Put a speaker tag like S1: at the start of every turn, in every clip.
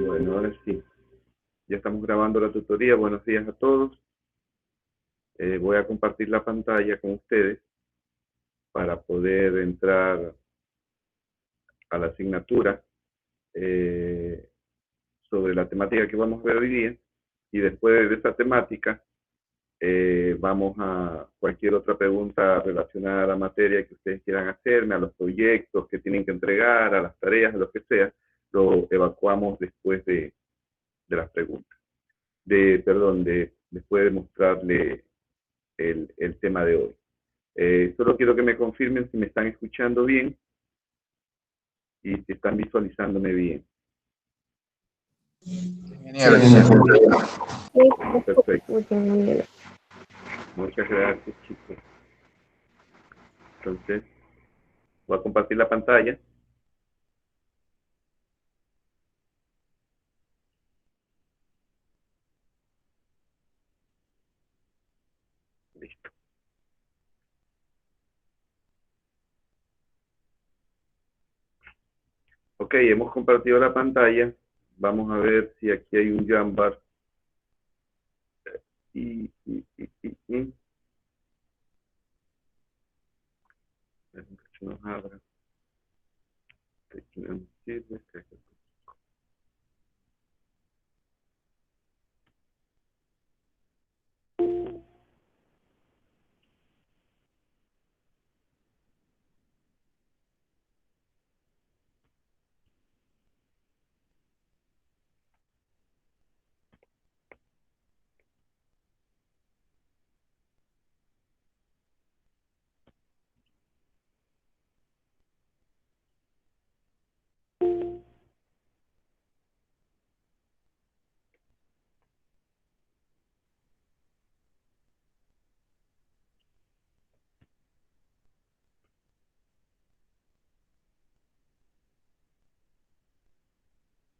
S1: Bueno, ahora sí, ya estamos grabando la tutoría. Buenos días a todos. Voy a compartir la pantalla con ustedes para poder entrar a la asignatura eh, sobre la temática que vamos a ver hoy día. Y después de esa temática, vamos a cualquier otra pregunta relacionada a la materia que ustedes quieran hacerme, a los proyectos que tienen que entregar, a las tareas, a lo que sea, lo evacuamos después de las preguntas. Después de mostrarle el tema de hoy. Solo quiero que me confirmen si me están escuchando bien y si están visualizándome bien.
S2: Genial.
S1: Perfecto. Muchas gracias, chicos. Entonces, voy a compartir la pantalla. Listo. Ok, hemos compartido la pantalla. Vamos a ver si aquí hay un Jambar. Y. Que nos abra. No sirve.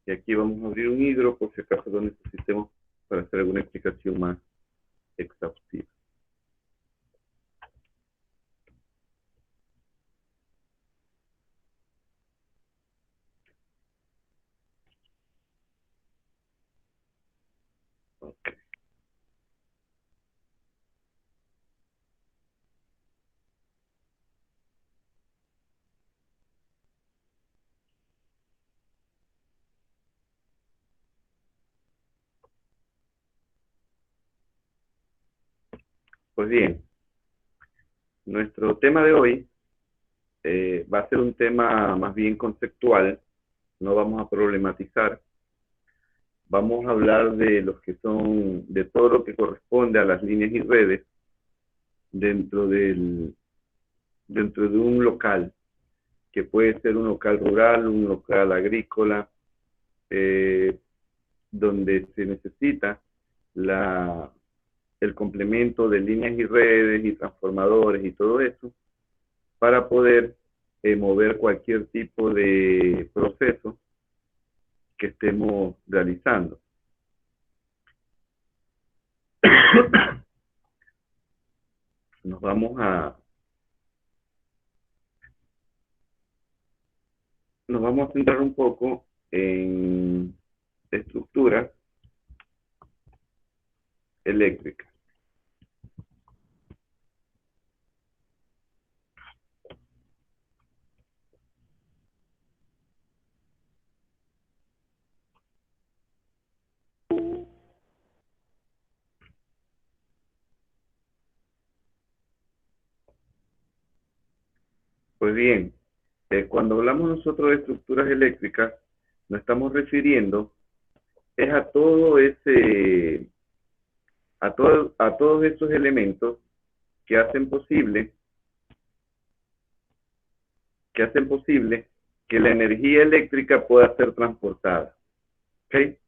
S1: Y aquí vamos a abrir un hidro por si acaso lo necesitemos para hacer alguna explicación más exhaustiva. Ok. Pues bien, nuestro tema de hoy va a ser un tema más bien conceptual, no vamos a problematizar, vamos a hablar de los que son, de todo lo que corresponde a las líneas y redes dentro dentro de un local, que puede ser un local rural, un local agrícola, eh, donde se necesita la, el complemento de líneas y redes y transformadores y todo eso para poder mover cualquier tipo de proceso que estemos realizando. Nos vamos a centrar un poco en estructuras eléctricas. Pues bien, cuando hablamos nosotros de estructuras eléctricas, nos estamos refiriendo es a todo ese, a todos esos elementos que hacen posible que la energía eléctrica pueda ser transportada. ¿Okay?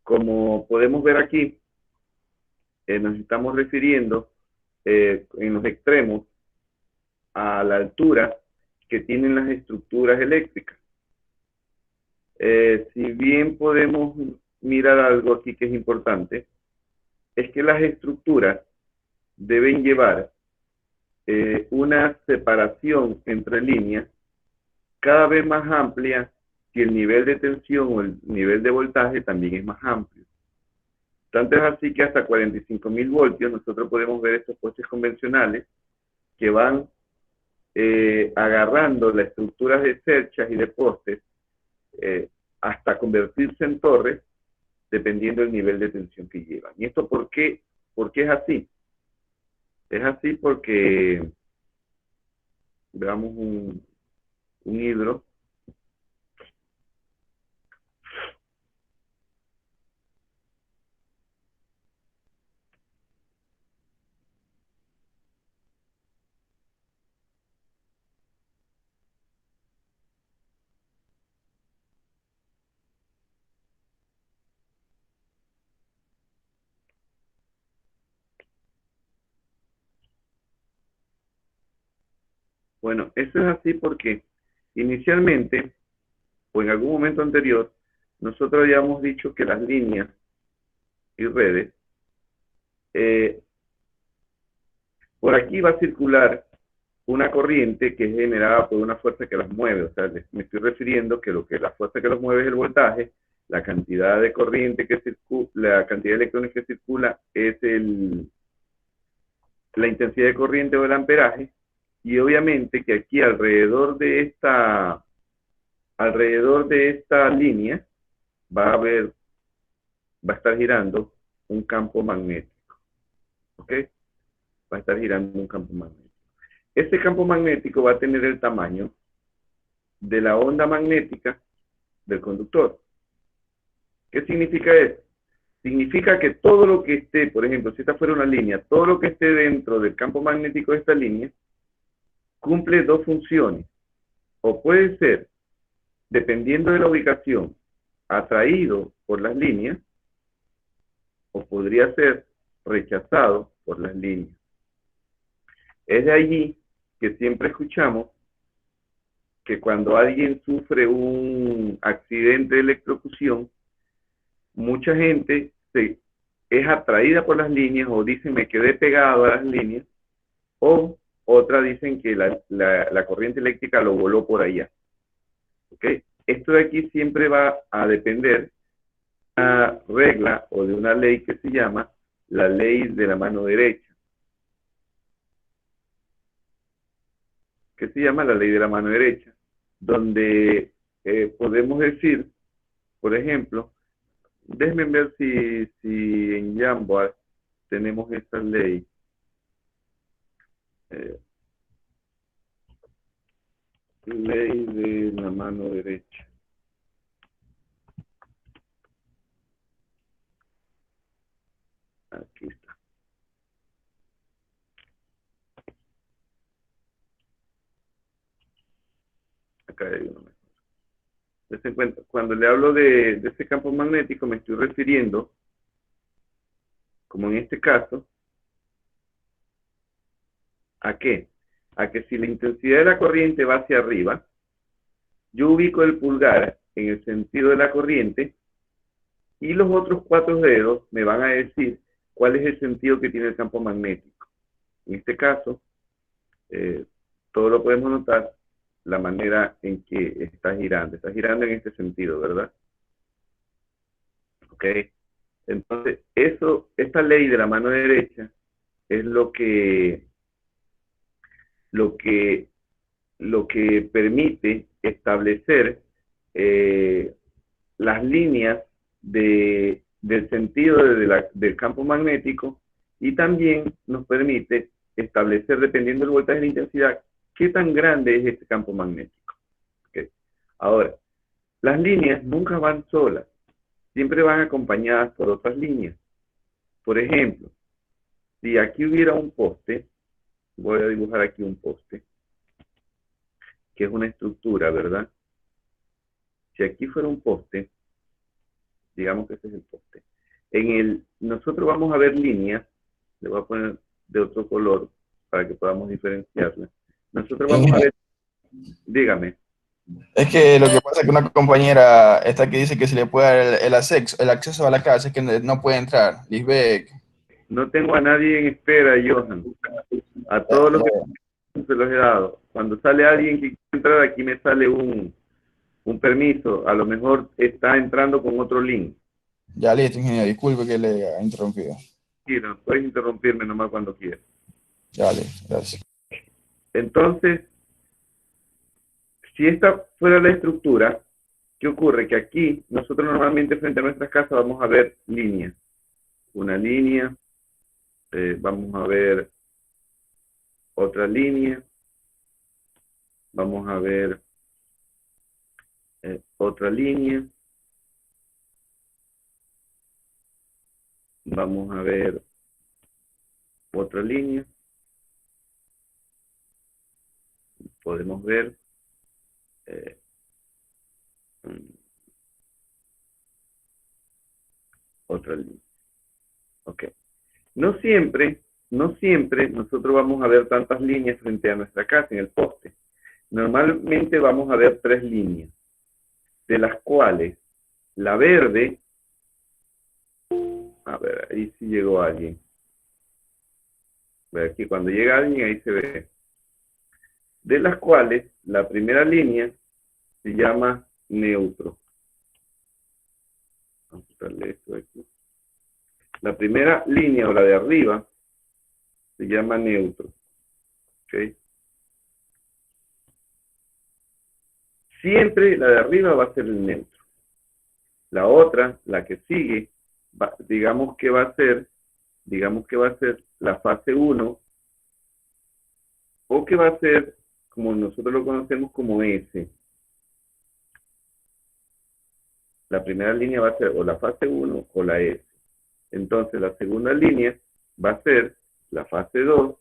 S1: Como podemos ver aquí, nos estamos refiriendo en los extremos a la altura que tienen las estructuras eléctricas. Si bien podemos mirar algo aquí que es importante, es que las estructuras deben llevar una separación entre líneas cada vez más amplia si el nivel de tensión o el nivel de voltaje también es más amplio. Tanto es así que hasta 45.000 voltios nosotros podemos ver estos postes convencionales que van agarrando las estructuras de cerchas y de postes hasta convertirse en torres dependiendo del nivel de tensión que llevan. ¿Y esto por qué es así? Es así porque veamos un hidro. Bueno, eso es así porque inicialmente, o en algún momento anterior, nosotros habíamos dicho que las líneas y redes, por aquí va a circular una corriente que es generada por una fuerza que las mueve. O sea, me estoy refiriendo que la fuerza que los mueve es el voltaje, la cantidad de corriente que circula, la cantidad de electrones que circula es la intensidad de corriente o el amperaje, y obviamente que aquí alrededor de esta línea va a estar girando un campo magnético, ¿ok? Va a estar girando un campo magnético. Este campo magnético va a tener el tamaño de la onda magnética del conductor. ¿Qué significa eso? Significa que todo lo que esté, por ejemplo, si esta fuera una línea, todo lo que esté dentro del campo magnético de esta línea cumple dos funciones. O puede ser, dependiendo de la ubicación, atraído por las líneas, o podría ser rechazado por las líneas. Es de allí que siempre escuchamos que cuando alguien sufre un accidente de electrocución, mucha gente es atraída por las líneas, o dicen me quedé pegado a las líneas, o otra dicen que la corriente eléctrica lo voló por allá. ¿Okay? Esto de aquí siempre va a depender de una regla o de una ley que se llama la ley de la mano derecha. ¿Qué se llama la ley de la mano derecha? Donde podemos decir, por ejemplo, déjenme ver si en Jamboard tenemos esta ley. Ley de la mano derecha. Aquí está. Acá hay uno mejor. Dense cuenta, cuando le hablo de ese campo magnético, me estoy refiriendo, como en este caso, ¿a qué? A que si la intensidad de la corriente va hacia arriba, yo ubico el pulgar en el sentido de la corriente y los otros 4 dedos me van a decir cuál es el sentido que tiene el campo magnético. En este caso, todo lo podemos notar la manera en que está girando en este sentido, ¿verdad? ¿Ok? Entonces, esta ley de la mano derecha es lo que permite establecer las líneas del sentido del campo magnético, y también nos permite establecer, dependiendo del voltaje y la intensidad, qué tan grande es este campo magnético. ¿Okay? Ahora, las líneas nunca van solas, siempre van acompañadas por otras líneas. Por ejemplo, si aquí hubiera un poste, voy a dibujar aquí un poste, que es una estructura, ¿verdad? Si aquí fuera un poste, digamos que este es el poste, nosotros vamos a ver líneas, le voy a poner de otro color para que podamos diferenciarlas. Nosotros vamos a ver, dígame.
S2: Es que lo que pasa es que una compañera esta que dice que se le puede dar el acceso a la casa, es que no puede entrar, Lisbeth.
S1: No tengo a nadie en espera, Johan. A todos los que se los he dado. Cuando sale alguien que quiere entrar, aquí me sale un Un permiso, a lo mejor está entrando con otro link.
S2: Ya listo, ingeniero. Disculpe que le haya interrumpido.
S1: Mira, puedes interrumpirme nomás cuando quieras.
S2: Ya listo, gracias.
S1: Entonces, si esta fuera la estructura, ¿qué ocurre? Que aquí, nosotros normalmente frente a nuestras casas vamos a ver líneas. Una línea, vamos a ver otra línea, vamos a ver otra línea, vamos a ver otra línea, podemos ver eh, otra línea. Ok. No siempre, no siempre nosotros vamos a ver tantas líneas frente a nuestra casa en el poste. Normalmente vamos a ver 3 líneas, de las cuales la verde, a ver, ahí sí llegó alguien. Aquí cuando llega alguien ahí se ve. De las cuales la primera línea se llama neutro. Vamos a darle esto aquí. La primera línea o la de arriba se llama neutro. ¿Okay? Siempre la de arriba va a ser el neutro. La otra, la que sigue, digamos que va a ser la fase 1 o que va a ser, como nosotros lo conocemos como S. La primera línea va a ser o la fase 1 o la S. Entonces la segunda línea va a ser la fase 2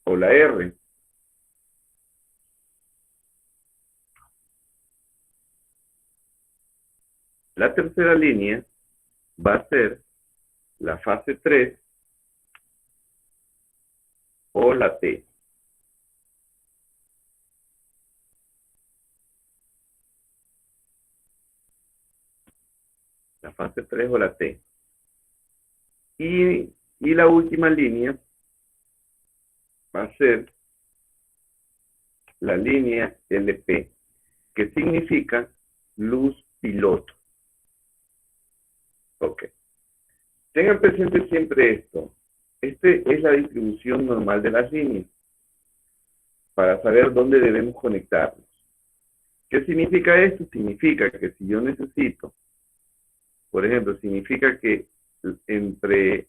S1: o la R. La tercera línea va a ser la fase 3 o la T. La fase 3 o la T. Y la última línea va a ser la línea LP, que significa luz piloto. Ok. Tengan presente siempre esto. Este es la distribución normal de las líneas para saber dónde debemos conectarnos. ¿Qué significa esto? Significa que si yo necesito, por ejemplo, significa que entre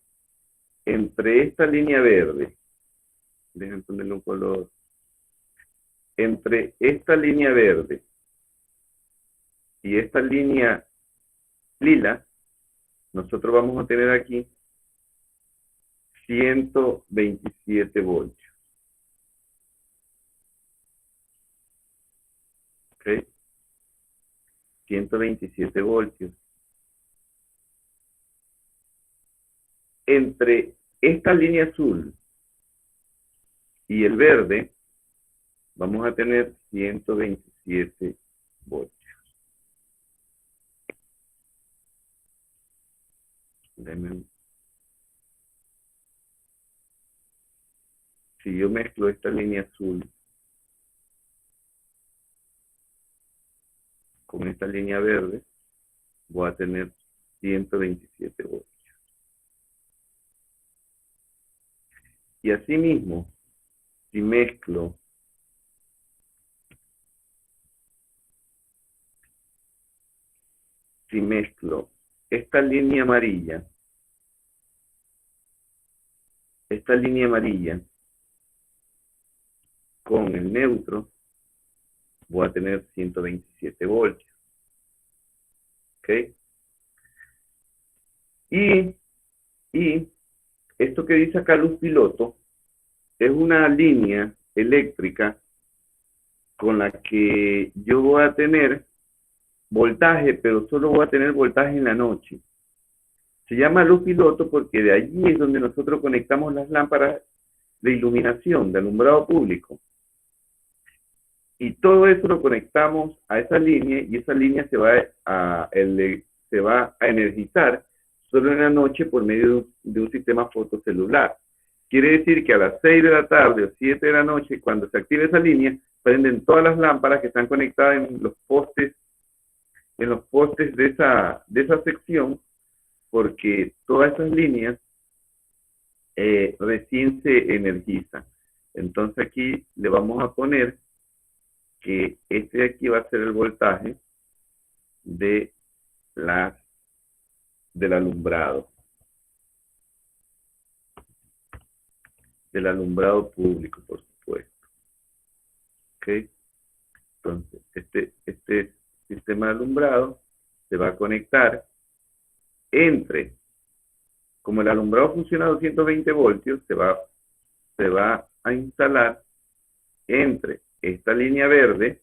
S1: esta línea verde, déjenme ponerle un color, entre esta línea verde y esta línea lila, nosotros vamos a tener aquí 127 voltios. ¿Ok? 127 voltios. Entre esta línea azul y el verde, vamos a tener 127 voltios. Si yo mezclo esta línea azul con esta línea verde, voy a tener 127 voltios. Y asimismo, si mezclo esta línea amarilla con el neutro, voy a tener 127 voltios. ¿Ok? Y esto que dice acá luz piloto es una línea eléctrica con la que yo voy a tener voltaje, pero solo voy a tener voltaje en la noche. Se llama luz piloto porque de allí es donde nosotros conectamos las lámparas de iluminación, de alumbrado público. Y todo eso lo conectamos a esa línea y esa línea se va a energizar solo en la noche por medio de un sistema fotocelular. Quiere decir que a las 6 de la tarde o 7 de la noche, cuando se active esa línea, prenden todas las lámparas que están conectadas en los postes de esa sección, porque todas esas líneas recién se energizan. Entonces aquí le vamos a poner que este de aquí va a ser el voltaje de del alumbrado público, por supuesto. ¿Ok? Entonces, este sistema de alumbrado se va a conectar como el alumbrado funciona a 220 voltios, se va a instalar entre esta línea verde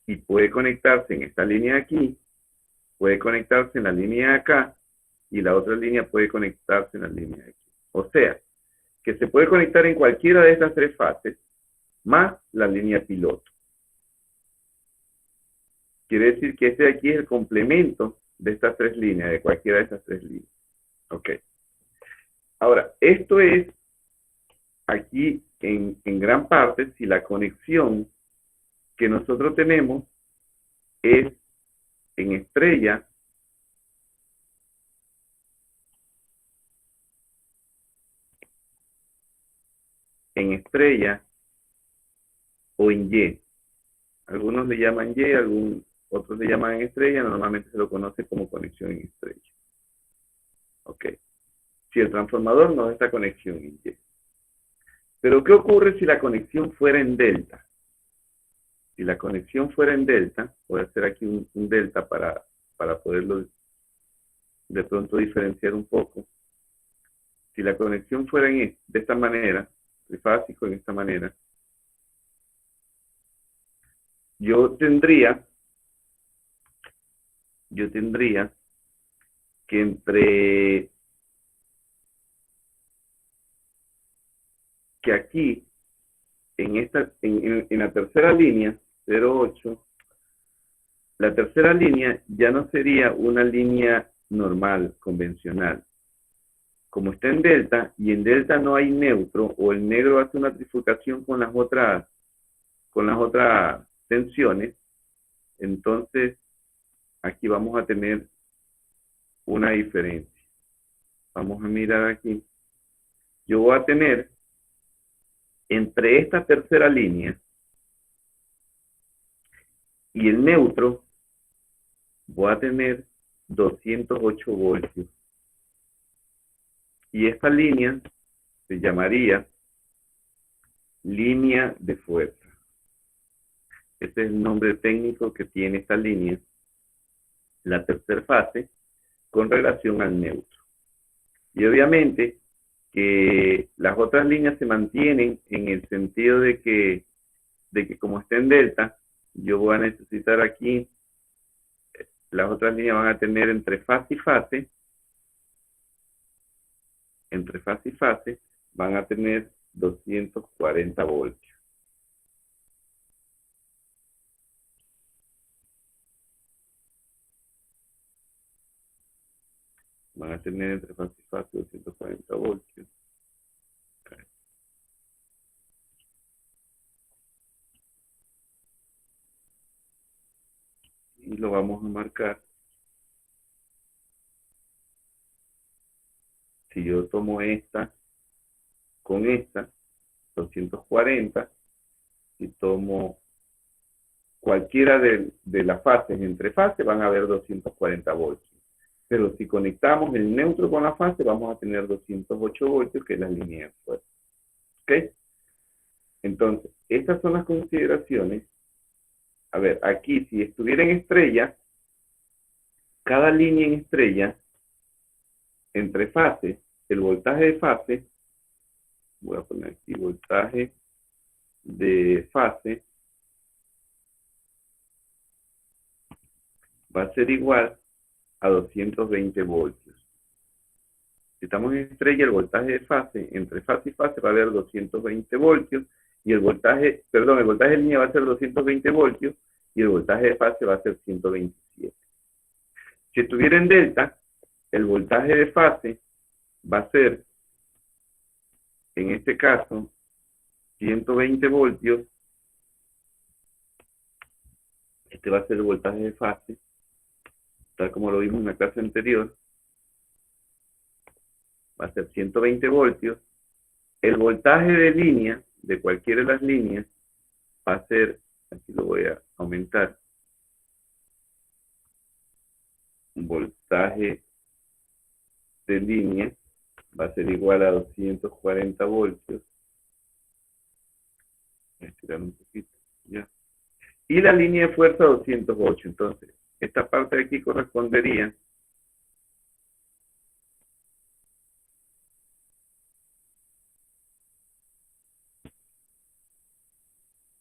S1: y puede conectarse en esta línea de aquí, puede conectarse en la línea de acá y la otra línea puede conectarse en la línea de aquí. O sea, que se puede conectar en cualquiera de estas tres fases más la línea piloto. Quiere decir que este de aquí es el complemento de estas tres líneas, de cualquiera de estas tres líneas. Ok. Ahora, esto es aquí en gran parte si la conexión que nosotros tenemos es en estrella o en Y. Algunos le llaman Y, otros le llaman en estrella, normalmente se lo conoce como conexión en estrella. Ok. Si el transformador no da esta conexión en Y. Pero ¿qué ocurre si la conexión fuera en delta? Si la conexión fuera en delta, voy a hacer aquí un delta para poderlo de pronto diferenciar un poco. Si la conexión fuera de esta manera, trifásico en esta manera, yo tendría que aquí, en la tercera línea, 0,8, la tercera línea ya no sería una línea normal, convencional. Como está en delta, y en delta no hay neutro, o el negro hace una trifurcación con las otras tensiones, entonces aquí vamos a tener una diferencia. Vamos a mirar aquí. Yo voy a tener entre esta tercera línea y el neutro, voy a tener 208 voltios. Y esta línea se llamaría línea de fuerza. Este es el nombre técnico que tiene esta línea, la tercera fase, con relación al neutro. Y obviamente que las otras líneas se mantienen en el sentido de que como está en delta, yo voy a necesitar aquí, las otras líneas van a tener entre fase y fase, van a tener 240 voltios. Van a tener entre fase y fase 240 voltios. Y lo vamos a marcar. Si yo tomo esta con esta, 240, si tomo cualquiera de las fases entre fases, van a haber 240 voltios. Pero si conectamos el neutro con la fase, vamos a tener 208 voltios, que es la línea de fuerza. ¿Ok? Entonces, estas son las consideraciones. A ver, aquí, si estuviera en estrella, cada línea en estrella, entre fases, el voltaje de fase, voy a poner aquí voltaje de fase, va a ser igual a 220 voltios. Si estamos en estrella, el voltaje de fase, entre fase y fase, va a haber 220 voltios, y el voltaje de línea va a ser 220 voltios, y el voltaje de fase va a ser 127. Si estuviera en delta, el voltaje de fase va a ser en este caso, 120 voltios, este va a ser el voltaje de fase, tal como lo vimos en la clase anterior, va a ser 120 voltios. El voltaje de línea, de cualquiera de las líneas, va a ser, aquí lo voy a aumentar, un voltaje de línea va a ser igual a 240 voltios. Voy a estirar un poquito, ya. Y la línea de fuerza 208. Entonces, esta parte de aquí correspondería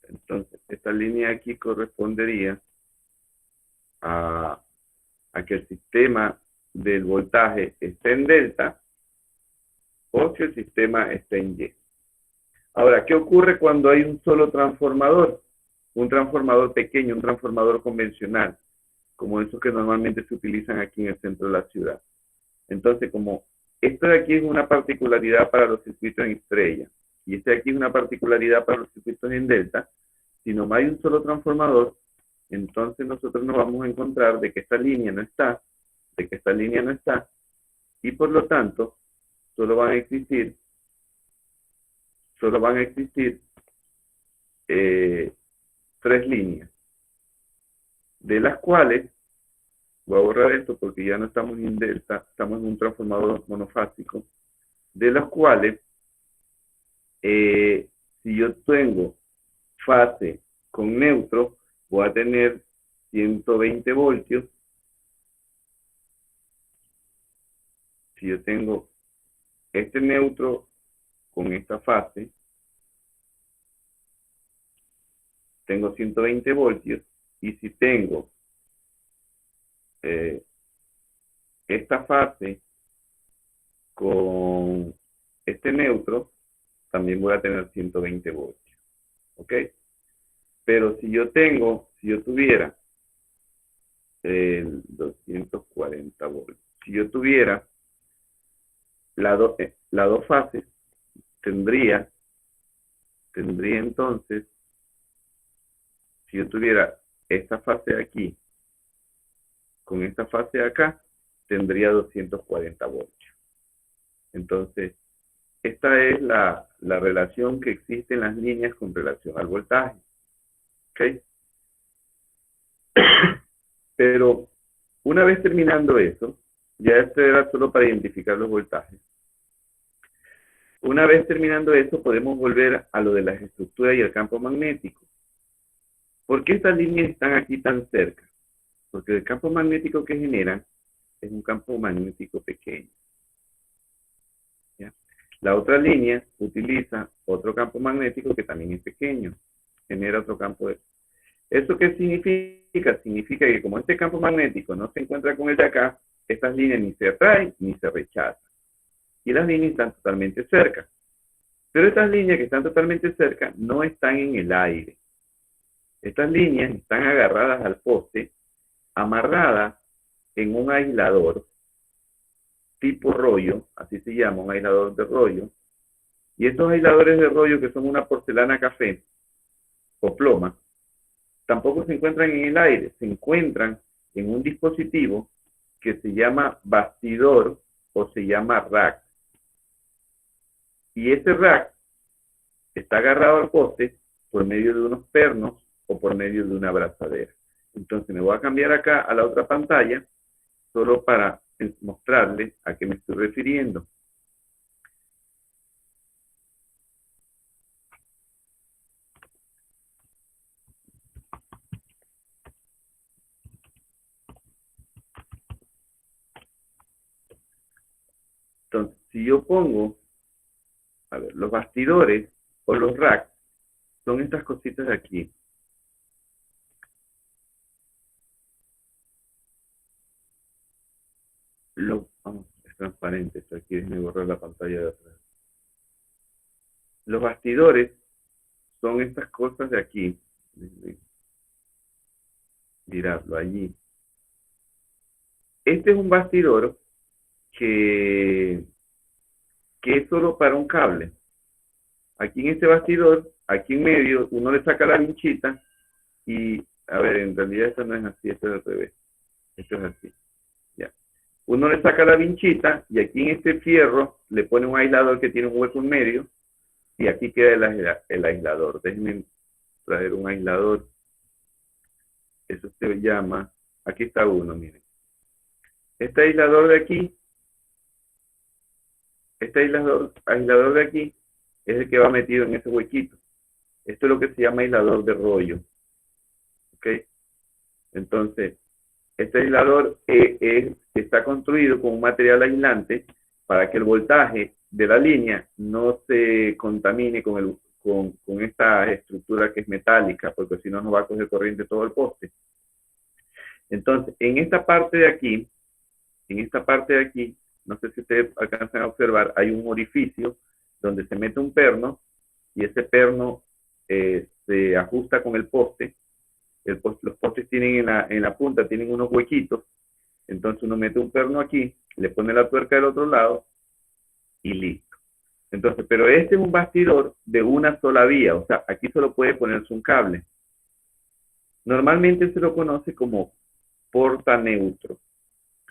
S1: entonces, esta línea de aquí correspondería a, que el sistema del voltaje esté en delta o que el sistema esté en Y. Ahora, ¿qué ocurre cuando hay un solo transformador? Un transformador pequeño, un transformador convencional, como esos que normalmente se utilizan aquí en el centro de la ciudad. Entonces, como esto de aquí es una particularidad para los circuitos en estrella, y este de aquí es una particularidad para los circuitos en delta, si no hay un solo transformador, entonces nosotros nos vamos a encontrar de que esta línea no está, y por lo tanto, solo van a existir tres líneas, de las cuales, voy a borrar esto porque ya no estamos en delta, estamos en un transformador monofásico, de las cuales, si yo tengo fase con neutro, voy a tener 120 voltios. Si yo tengo este neutro con esta fase, tengo 120 voltios. Y si tengo esta fase con este neutro, también voy a tener 120 voltios. ¿Ok? Pero si yo tuviera el 240 voltios, si yo tuviera las dos fases, tendría entonces, si yo tuviera esta fase de aquí con esta fase de acá, tendría 240 voltios. Entonces, esta es la relación que existe en las líneas con relación al voltaje. ¿Ok? Pero una vez terminando eso, ya esto era solo para identificar los voltajes. Una vez terminando eso, podemos volver a lo de las estructuras y el campo magnético. ¿Por qué estas líneas están aquí tan cerca? Porque el campo magnético que generan es un campo magnético pequeño. ¿Ya? La otra línea utiliza otro campo magnético que también es pequeño. Genera otro campo de... ¿Eso qué significa? Significa que como este campo magnético no se encuentra con el de acá, estas líneas ni se atraen ni se rechazan. Y las líneas están totalmente cerca. Pero estas líneas que están totalmente cerca no están en el aire. Estas líneas están agarradas al poste, amarradas en un aislador tipo rollo, así se llama, un aislador de rollo. Y estos aisladores de rollo, que son una porcelana café o ploma, tampoco se encuentran en el aire, se encuentran en un dispositivo que se llama bastidor o se llama rack. Y ese rack está agarrado al poste por medio de unos pernos o por medio de una abrazadera. Entonces me voy a cambiar acá a la otra pantalla solo para mostrarles a qué me estoy refiriendo. Entonces, si yo pongo, a ver, los bastidores o los racks son estas cositas de aquí. Es transparente esto aquí, déjenme borrar la pantalla de atrás. Los bastidores son estas cosas de aquí. Miradlo allí. Este es un bastidor que es solo para un cable. Aquí en este bastidor, aquí en medio, uno le saca la vinchita y, a ver, en realidad esto no es así, esto es al revés. Esto es así, ya. Uno le saca la vinchita y aquí en este fierro le pone un aislador que tiene un hueco en medio y aquí queda el aislador. Déjenme traer un aislador. Eso se llama, aquí está uno, miren. Este aislador de aquí, este aislador de aquí es el que va metido en ese huequito. Esto es lo que se llama aislador de rollo. ¿Ok? Entonces, este aislador está construido con un material aislante para que el voltaje de la línea no se contamine con esta estructura que es metálica, porque si no nos va a coger corriente todo el poste. Entonces, en esta parte de aquí, no sé si ustedes alcanzan a observar, hay un orificio donde se mete un perno y ese perno se ajusta con el poste. Los postes tienen en la punta, tienen unos huequitos. Entonces uno mete un perno aquí, le pone la tuerca del otro lado y listo. Entonces, pero este es un bastidor de una sola vía, o sea, aquí solo puede ponerse un cable. Normalmente se lo conoce como porta neutro.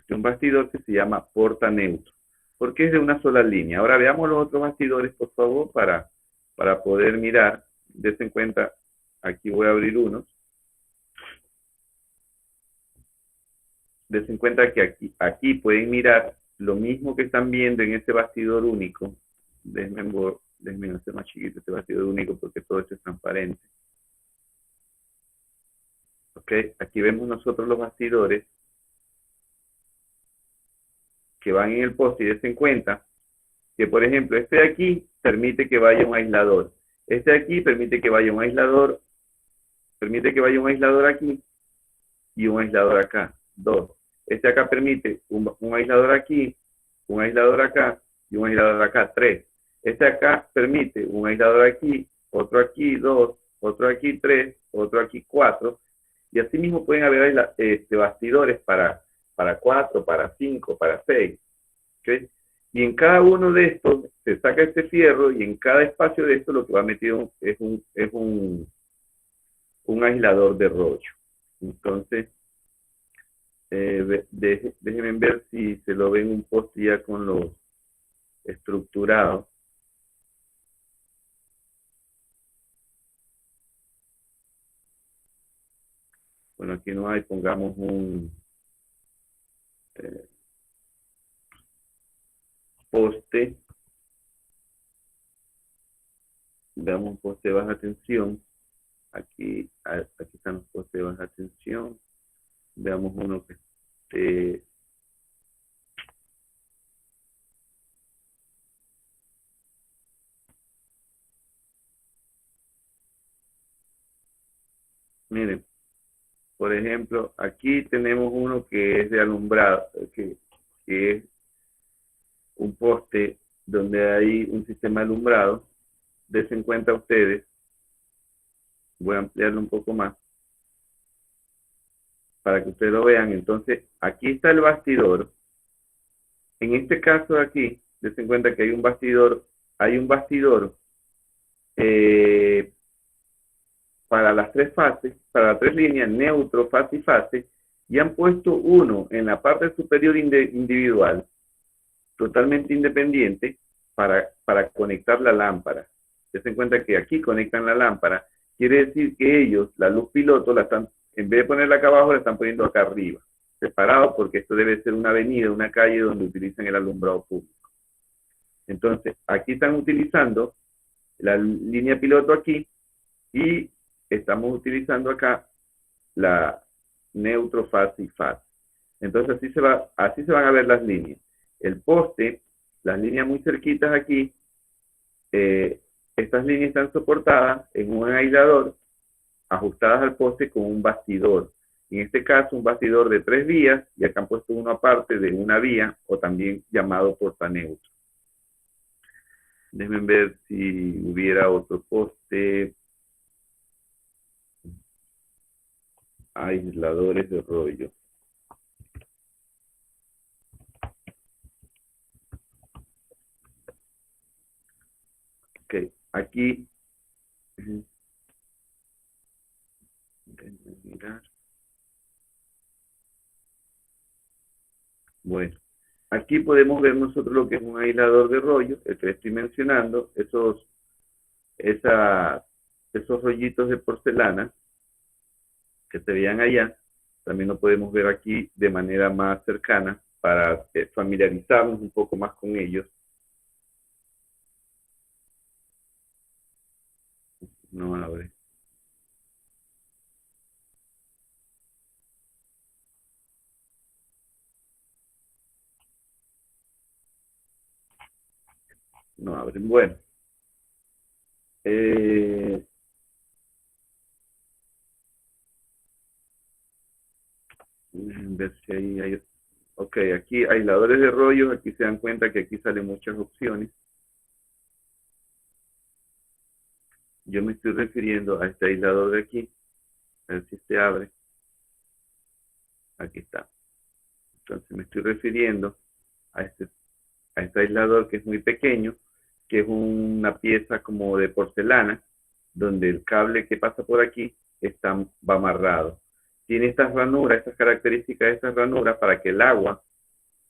S1: Un bastidor que se llama porta neutro, porque es de una sola línea. Ahora veamos los otros bastidores, por favor, para poder mirar. Dense en cuenta, aquí voy a abrir uno. Dense en cuenta que aquí pueden mirar lo mismo que están viendo en este bastidor único. Déjenme hacer más chiquito este bastidor único porque todo esto es transparente. Ok, aquí vemos nosotros los bastidores que van en el poste y dense en cuenta que, por ejemplo, este de aquí permite que vaya un aislador. Este de aquí permite que vaya un aislador, aquí y un aislador acá. Dos. Este acá permite un aislador aquí, un aislador acá y un aislador acá. Tres. Este acá permite un aislador aquí, dos, otro aquí, tres, otro aquí, cuatro. Y así mismo pueden haber bastidores para cuatro, para cinco, para seis. ¿Okay? Y en cada uno de estos se saca este fierro y en cada espacio de esto lo que va metido es un aislador de rollo. Entonces, déjenme ver si se lo ven un poste ya con los estructurados. Bueno, aquí no hay, pongamos un poste. Veamos un poste de baja tensión. Aquí están los postes de baja tensión. Veamos uno que esté... Miren, por ejemplo, aquí tenemos uno que es de alumbrado, que es un poste donde hay un sistema alumbrado. Dense en cuenta ustedes, voy a ampliarlo un poco más para que ustedes lo vean. Entonces, aquí está el bastidor. En este caso de aquí, dense en cuenta que hay un bastidor eh, para las tres fases, para las tres líneas, neutro, fase y fase, y han puesto uno en la parte superior individual, totalmente independiente, para conectar la lámpara. Dense en cuenta que aquí conectan la lámpara, quiere decir que ellos, la luz piloto, la están, en vez de ponerla acá abajo, la están poniendo acá arriba, separado, porque esto debe ser una avenida, una calle donde utilizan el alumbrado público. Entonces, aquí están utilizando la línea piloto aquí y estamos utilizando acá la neutro, fase y fase. Entonces así se van a ver las líneas. El poste, las líneas muy cerquitas aquí, estas líneas están soportadas en un aislador, ajustadas al poste con un bastidor. En este caso, un bastidor de 3 vías, y acá han puesto uno aparte de una vía, o también llamado portaneutro. Déjenme ver si hubiera otro poste. Aisladores de rollo. Ok, Aquí, déjenme mirar. Bueno, aquí podemos ver nosotros lo que es un aislador de rollos, el que estoy mencionando, esa, esos rollitos de porcelana que se veían allá, también lo podemos ver aquí de manera más cercana para familiarizarnos un poco más con ellos. No abre. No abren. Bueno, eh, ver si ahí hay. Ok, aquí aisladores de rollos, aquí se dan cuenta que aquí salen muchas opciones. Yo me estoy refiriendo a este aislador de aquí, a ver si se abre. Aquí está. Entonces me estoy refiriendo a este aislador que es muy pequeño, que es una pieza como de porcelana, donde el cable que pasa por aquí va amarrado. Tiene estas ranuras, estas características de estas ranuras para que el agua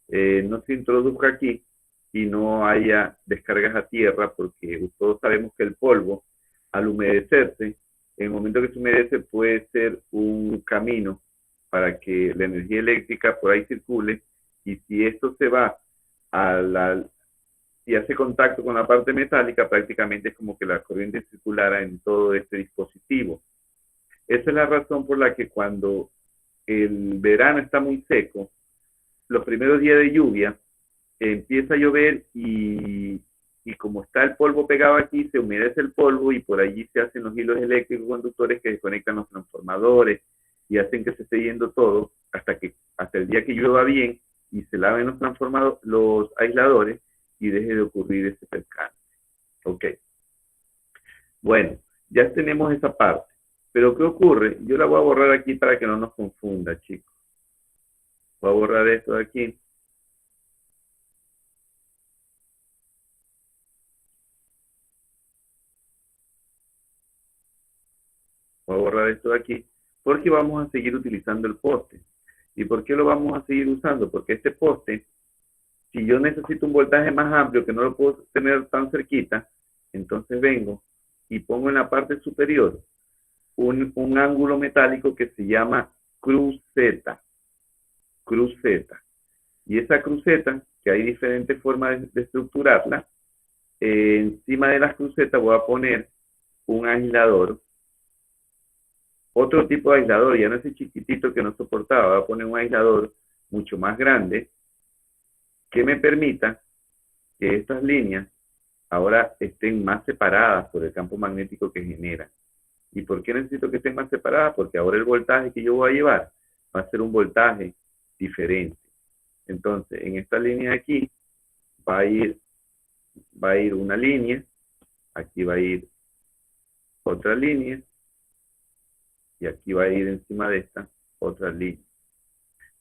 S1: no se introduzca aquí y no haya descargas a tierra, porque todos sabemos que el polvo, al humedecerse, en el momento que se humedece puede ser un camino para que la energía eléctrica por ahí circule, y si esto se va a la, y hace contacto con la parte metálica, prácticamente es como que la corriente circulara en todo este dispositivo. Esa es la razón por la que cuando el verano está muy seco, los primeros días de lluvia, empieza a llover y como está el polvo pegado aquí, se humedece el polvo y por allí se hacen los hilos eléctricos conductores que desconectan los transformadores y hacen que se esté yendo todo hasta el día que llueva bien y se laven los transformadores, los aisladores, y deje de ocurrir ese percance. Ok. Bueno, ya tenemos esa parte. Pero ¿qué ocurre? Yo la voy a borrar aquí para que no nos confunda, chicos. Voy a borrar esto de aquí. Voy a borrar esto de aquí, porque vamos a seguir utilizando el poste. ¿Y por qué lo vamos a seguir usando? Porque este poste, si yo necesito un voltaje más amplio que no lo puedo tener tan cerquita, entonces vengo y pongo en la parte superior un ángulo metálico que se llama cruceta. Cruceta. Y esa cruceta, que hay diferentes formas de estructurarla, encima de las crucetas voy a poner un aislador, otro tipo de aislador, ya no ese chiquitito que no soportaba, voy a poner un aislador mucho más grande que me permita que estas líneas ahora estén más separadas por el campo magnético que genera. ¿Y por qué necesito que estén más separadas? Porque ahora el voltaje que yo voy a llevar va a ser un voltaje diferente. Entonces, en esta línea de aquí va a ir una línea, aquí va a ir otra línea, y aquí va a ir encima de esta otra línea.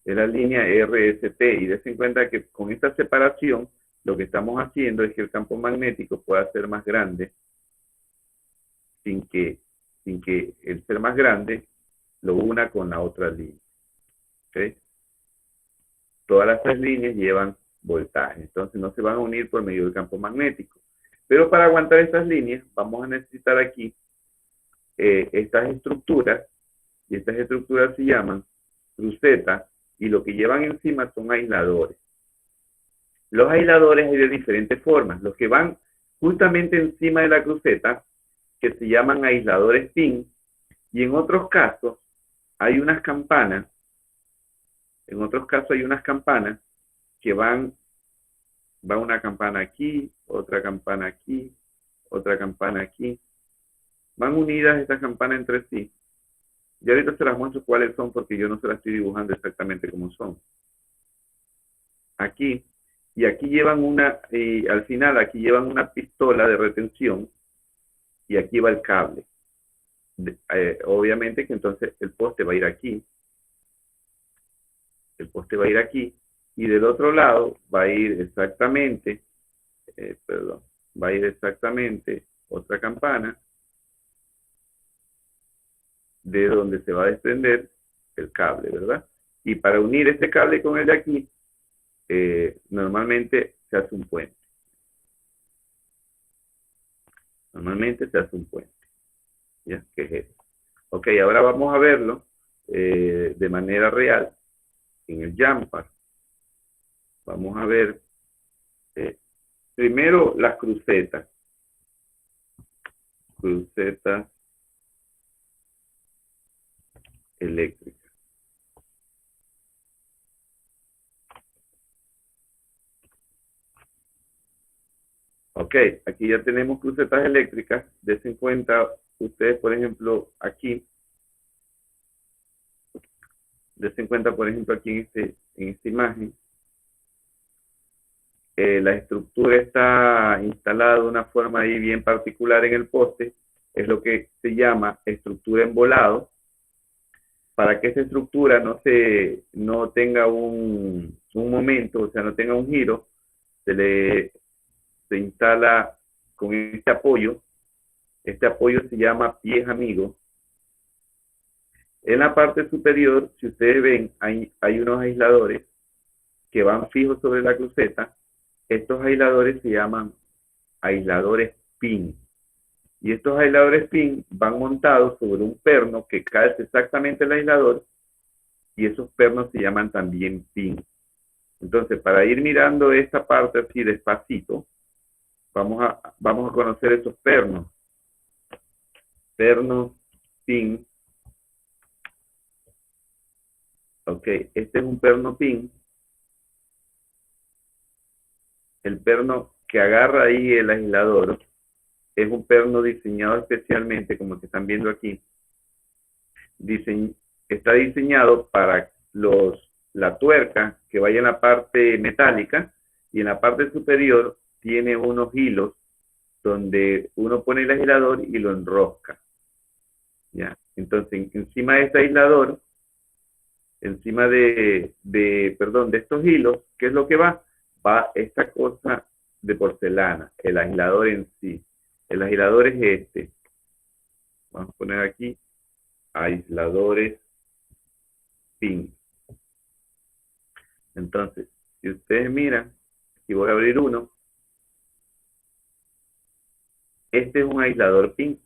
S1: Es la línea RST, y des en cuenta que con esta separación lo que estamos haciendo es que el campo magnético pueda ser más grande sin que el ser más grande lo una con la otra línea. ¿Okay? Todas las tres líneas llevan voltaje, entonces no se van a unir por medio del campo magnético. Pero para aguantar estas líneas vamos a necesitar aquí estas estructuras, y estas estructuras se llaman crucetas, y lo que llevan encima son aisladores. Los aisladores hay de diferentes formas. Los que van justamente encima de la cruceta, que se llaman aisladores PIN, y en otros casos hay unas campanas, que va una campana aquí, otra campana aquí, otra campana aquí. Van unidas estas campanas entre sí. Y ahorita se las muestro cuáles son porque yo no se las estoy dibujando exactamente como son. Aquí, y aquí llevan al final aquí llevan una pistola de retención, y aquí va el cable. Obviamente que entonces el poste va a ir aquí, y del otro lado va a ir exactamente, va a ir exactamente otra campana de donde se va a desprender el cable, ¿verdad? Y para unir este cable con el de aquí, normalmente se hace un puente. Normalmente se hace un puente. ¿Ya? ¿Qué es esto? Ok, ahora vamos a verlo de manera real en el Jumper. Vamos a ver primero las crucetas. Crucetas eléctricas. Ok, aquí ya tenemos crucetas eléctricas. Dense en cuenta ustedes, por ejemplo, aquí. Dense en cuenta, por ejemplo, aquí en esta imagen. La estructura está instalada de una forma ahí bien particular en el poste. Es lo que se llama estructura en volado. Para que esa estructura no tenga un momento, o sea, no tenga un giro, se instala con este apoyo. Este apoyo se llama pies amigos. En la parte superior, si ustedes ven, hay unos aisladores que van fijos sobre la cruceta. Estos aisladores se llaman aisladores pin. Y estos aisladores pin van montados sobre un perno que calza exactamente el aislador, y esos pernos se llaman también pin. Entonces, para ir mirando esta parte así despacito, vamos a conocer estos pernos. Pernos pin. Ok, este es un perno pin. El perno que agarra ahí el aislador es un perno diseñado especialmente, como que están viendo aquí. Está diseñado para la tuerca que vaya en la parte metálica, y en la parte superior tiene unos hilos donde uno pone el aislador y lo enrosca. ¿Ya? Entonces, encima de este aislador, encima de estos hilos, ¿qué es lo que va? Va esta cosa de porcelana, el aislador en sí. El aislador es este. Vamos a poner aquí aisladores pin. Entonces, si ustedes miran, y voy a abrir uno, este es un aislador pin.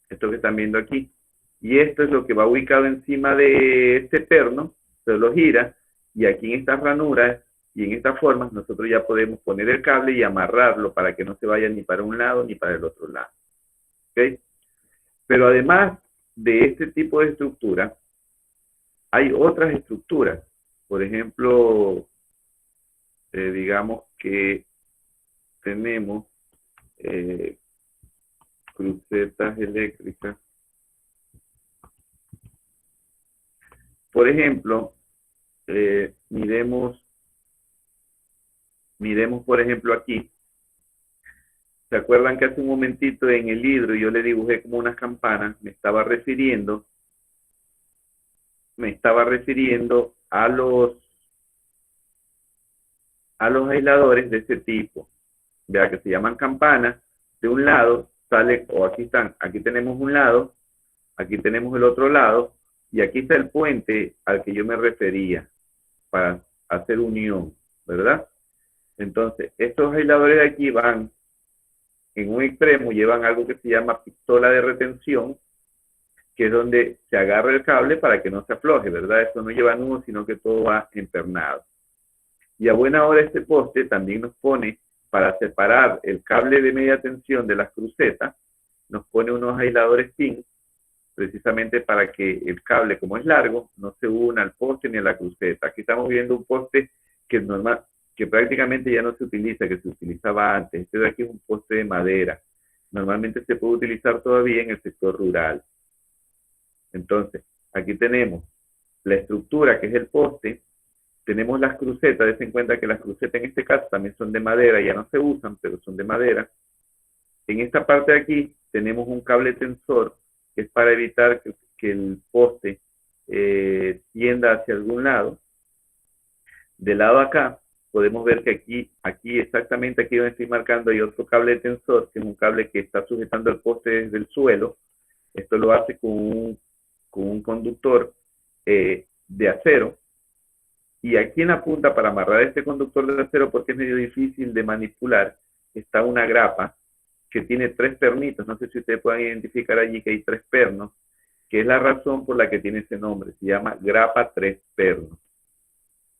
S1: Esto que están viendo aquí. Y esto es lo que va ubicado encima de este perno, se lo gira, y aquí en estas ranuras y en estas formas nosotros ya podemos poner el cable y amarrarlo para que no se vaya ni para un lado ni para el otro lado. ¿Okay? Pero además de este tipo de estructura, hay otras estructuras. Por ejemplo, digamos que tenemos crucetas eléctricas. Por ejemplo, miremos, por ejemplo, aquí. ¿Se acuerdan que hace un momentito en el libro yo le dibujé como unas campanas? Me estaba refiriendo a los aisladores de este tipo. Vea que se llaman campanas. De un lado sale, o aquí están, aquí tenemos un lado, aquí tenemos el otro lado, y aquí está el puente al que yo me refería para hacer unión, ¿verdad? Entonces, estos aisladores de aquí van en un extremo, llevan algo que se llama pistola de retención, que es donde se agarra el cable para que no se afloje, ¿verdad? Esto no lleva nudo, sino que todo va empernado. Y a buena hora este poste también nos pone, para separar el cable de media tensión de las crucetas, nos pone unos aisladores pin, precisamente para que el cable, como es largo, no se una al poste ni a la cruceta. Aquí estamos viendo un poste que prácticamente ya no se utiliza, que se utilizaba antes. Este de aquí es un poste de madera. Normalmente se puede utilizar todavía en el sector rural. Entonces, aquí tenemos la estructura, que es el poste. Tenemos las crucetas. Dense en cuenta que las crucetas en este caso también son de madera, ya no se usan, pero son de madera. En esta parte de aquí tenemos un cable tensor, que es para evitar que el poste tienda hacia algún lado. Del lado acá podemos ver que aquí exactamente aquí donde estoy marcando hay otro cable de tensor, que es un cable que está sujetando el poste desde el suelo. Esto lo hace con un conductor de acero. Y aquí en la punta, para amarrar este conductor de acero, porque es medio difícil de manipular, está una grapa que tiene 3 pernitos. No sé si ustedes pueden identificar allí que hay 3 pernos, que es la razón por la que tiene ese nombre. Se llama grapa 3 pernos.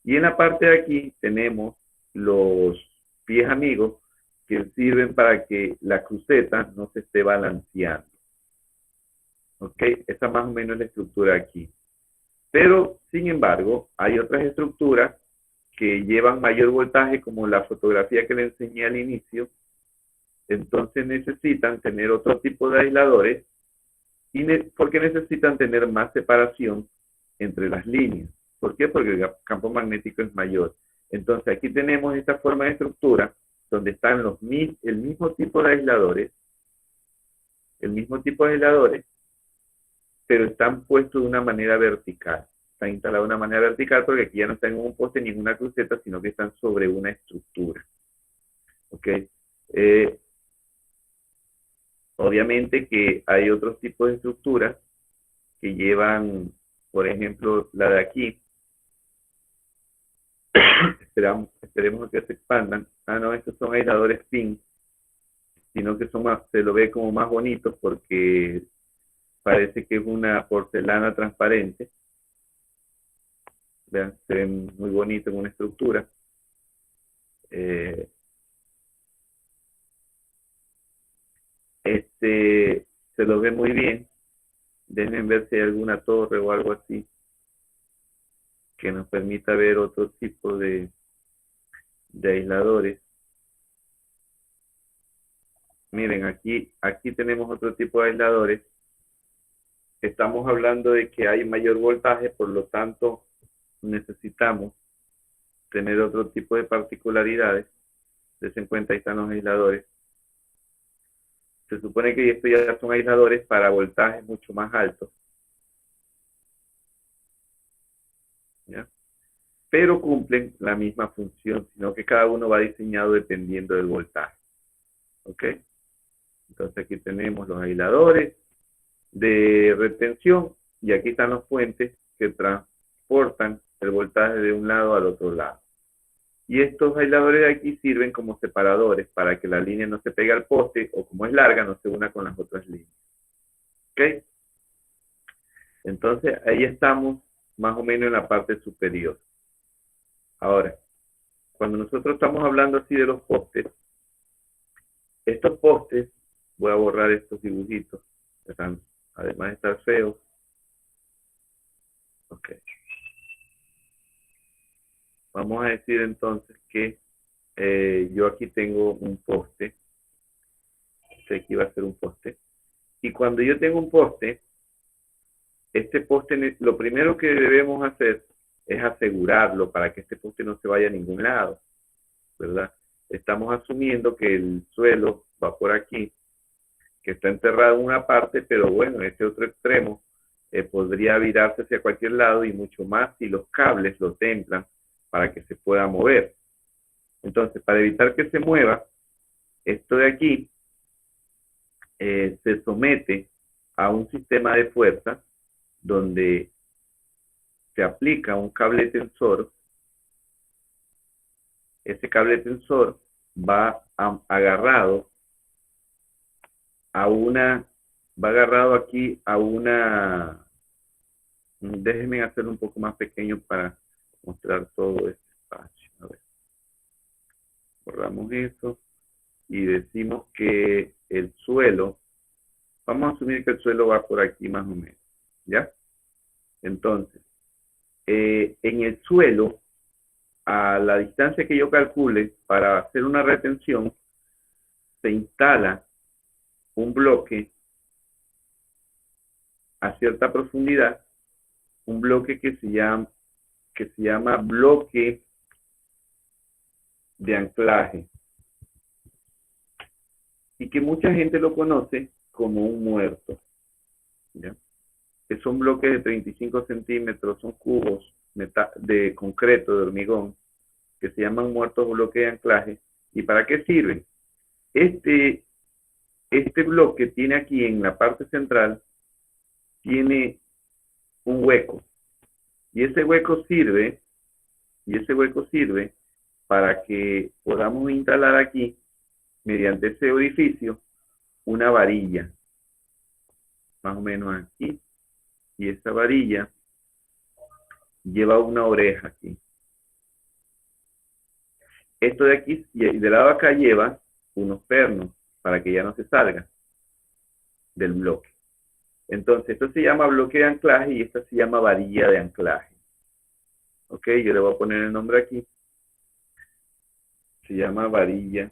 S1: Y en la parte de aquí tenemos los pies amigos que sirven para que la cruceta no se esté balanceando. ¿Ok? Esa más o menos es la estructura aquí. Pero, sin embargo, hay otras estructuras que llevan mayor voltaje, como la fotografía que le enseñé al inicio. Entonces necesitan tener otro tipo de aisladores porque necesitan tener más separación entre las líneas. ¿Por qué? Porque el campo magnético es mayor. Entonces aquí tenemos esta forma de estructura donde están el mismo tipo de aisladores, pero están puestos de una manera vertical. Están instalados de una manera vertical porque aquí ya no están en un poste ni en una cruceta, sino que están sobre una estructura. ¿Ok? Obviamente que hay otros tipos de estructuras que llevan, por ejemplo, la de aquí. Esperemos que se expandan. Ah, no, estos son aisladores PIN, sino que se lo ve como más bonito porque parece que es una porcelana transparente. Vean, se ven muy bonito en una estructura. Se lo ve muy bien. Dejen ver si hay alguna torre o algo así que nos permita ver otro tipo de aisladores. Miren, aquí tenemos otro tipo de aisladores. Estamos hablando de que hay mayor voltaje, por lo tanto necesitamos tener otro tipo de particularidades. Des en cuenta, ahí están los aisladores. Se supone que estos ya son aisladores para voltajes mucho más altos. ¿Ya? Pero cumplen la misma función, sino que cada uno va diseñado dependiendo del voltaje. ¿Ok? Entonces aquí tenemos los aisladores de retención y aquí están los puentes que transportan el voltaje de un lado al otro lado. Y estos aisladores de aquí sirven como separadores para que la línea no se pegue al poste o como es larga no se una con las otras líneas. ¿Ok? Entonces ahí estamos más o menos en la parte superior. Ahora, cuando nosotros estamos hablando así de los postes, estos postes, voy a borrar estos dibujitos, están, además de estar feos. Ok. Vamos a decir entonces que yo aquí tengo un poste. Este aquí va a ser un poste. Y cuando yo tengo un poste, este poste, lo primero que debemos hacer es asegurarlo para que este poste no se vaya a ningún lado, ¿verdad? Estamos asumiendo que el suelo va por aquí, que está enterrado en una parte, pero bueno, este otro extremo podría virarse hacia cualquier lado y mucho más si los cables lo templan para que se pueda mover. Entonces, para evitar que se mueva, esto de aquí se somete a un sistema de fuerza donde se aplica un cable tensor. Ese cable tensor va agarrado aquí a una, déjenme hacerlo un poco más pequeño para mostrar todo este espacio. A ver, borramos eso y decimos que el suelo, vamos a asumir que el suelo va por aquí más o menos, ¿ya? Entonces, en el suelo, a la distancia que yo calcule para hacer una retención, se instala un bloque a cierta profundidad, un bloque que se llama bloque de anclaje y que mucha gente lo conoce como un muerto, ¿ya? Que son bloques de 35 centímetros, son cubos de concreto, de hormigón, que se llaman muertos bloques de anclaje. ¿Y para qué sirven? Este bloque tiene aquí en la parte central, tiene un hueco. Y ese hueco sirve para que podamos instalar aquí, mediante ese orificio, una varilla. Más o menos aquí. Y esa varilla lleva una oreja aquí. Esto de aquí, y del lado de acá lleva unos pernos para que ya no se salga del bloque. Entonces, esto se llama bloque de anclaje y esta se llama varilla de anclaje. Ok, yo le voy a poner el nombre aquí. Se llama varilla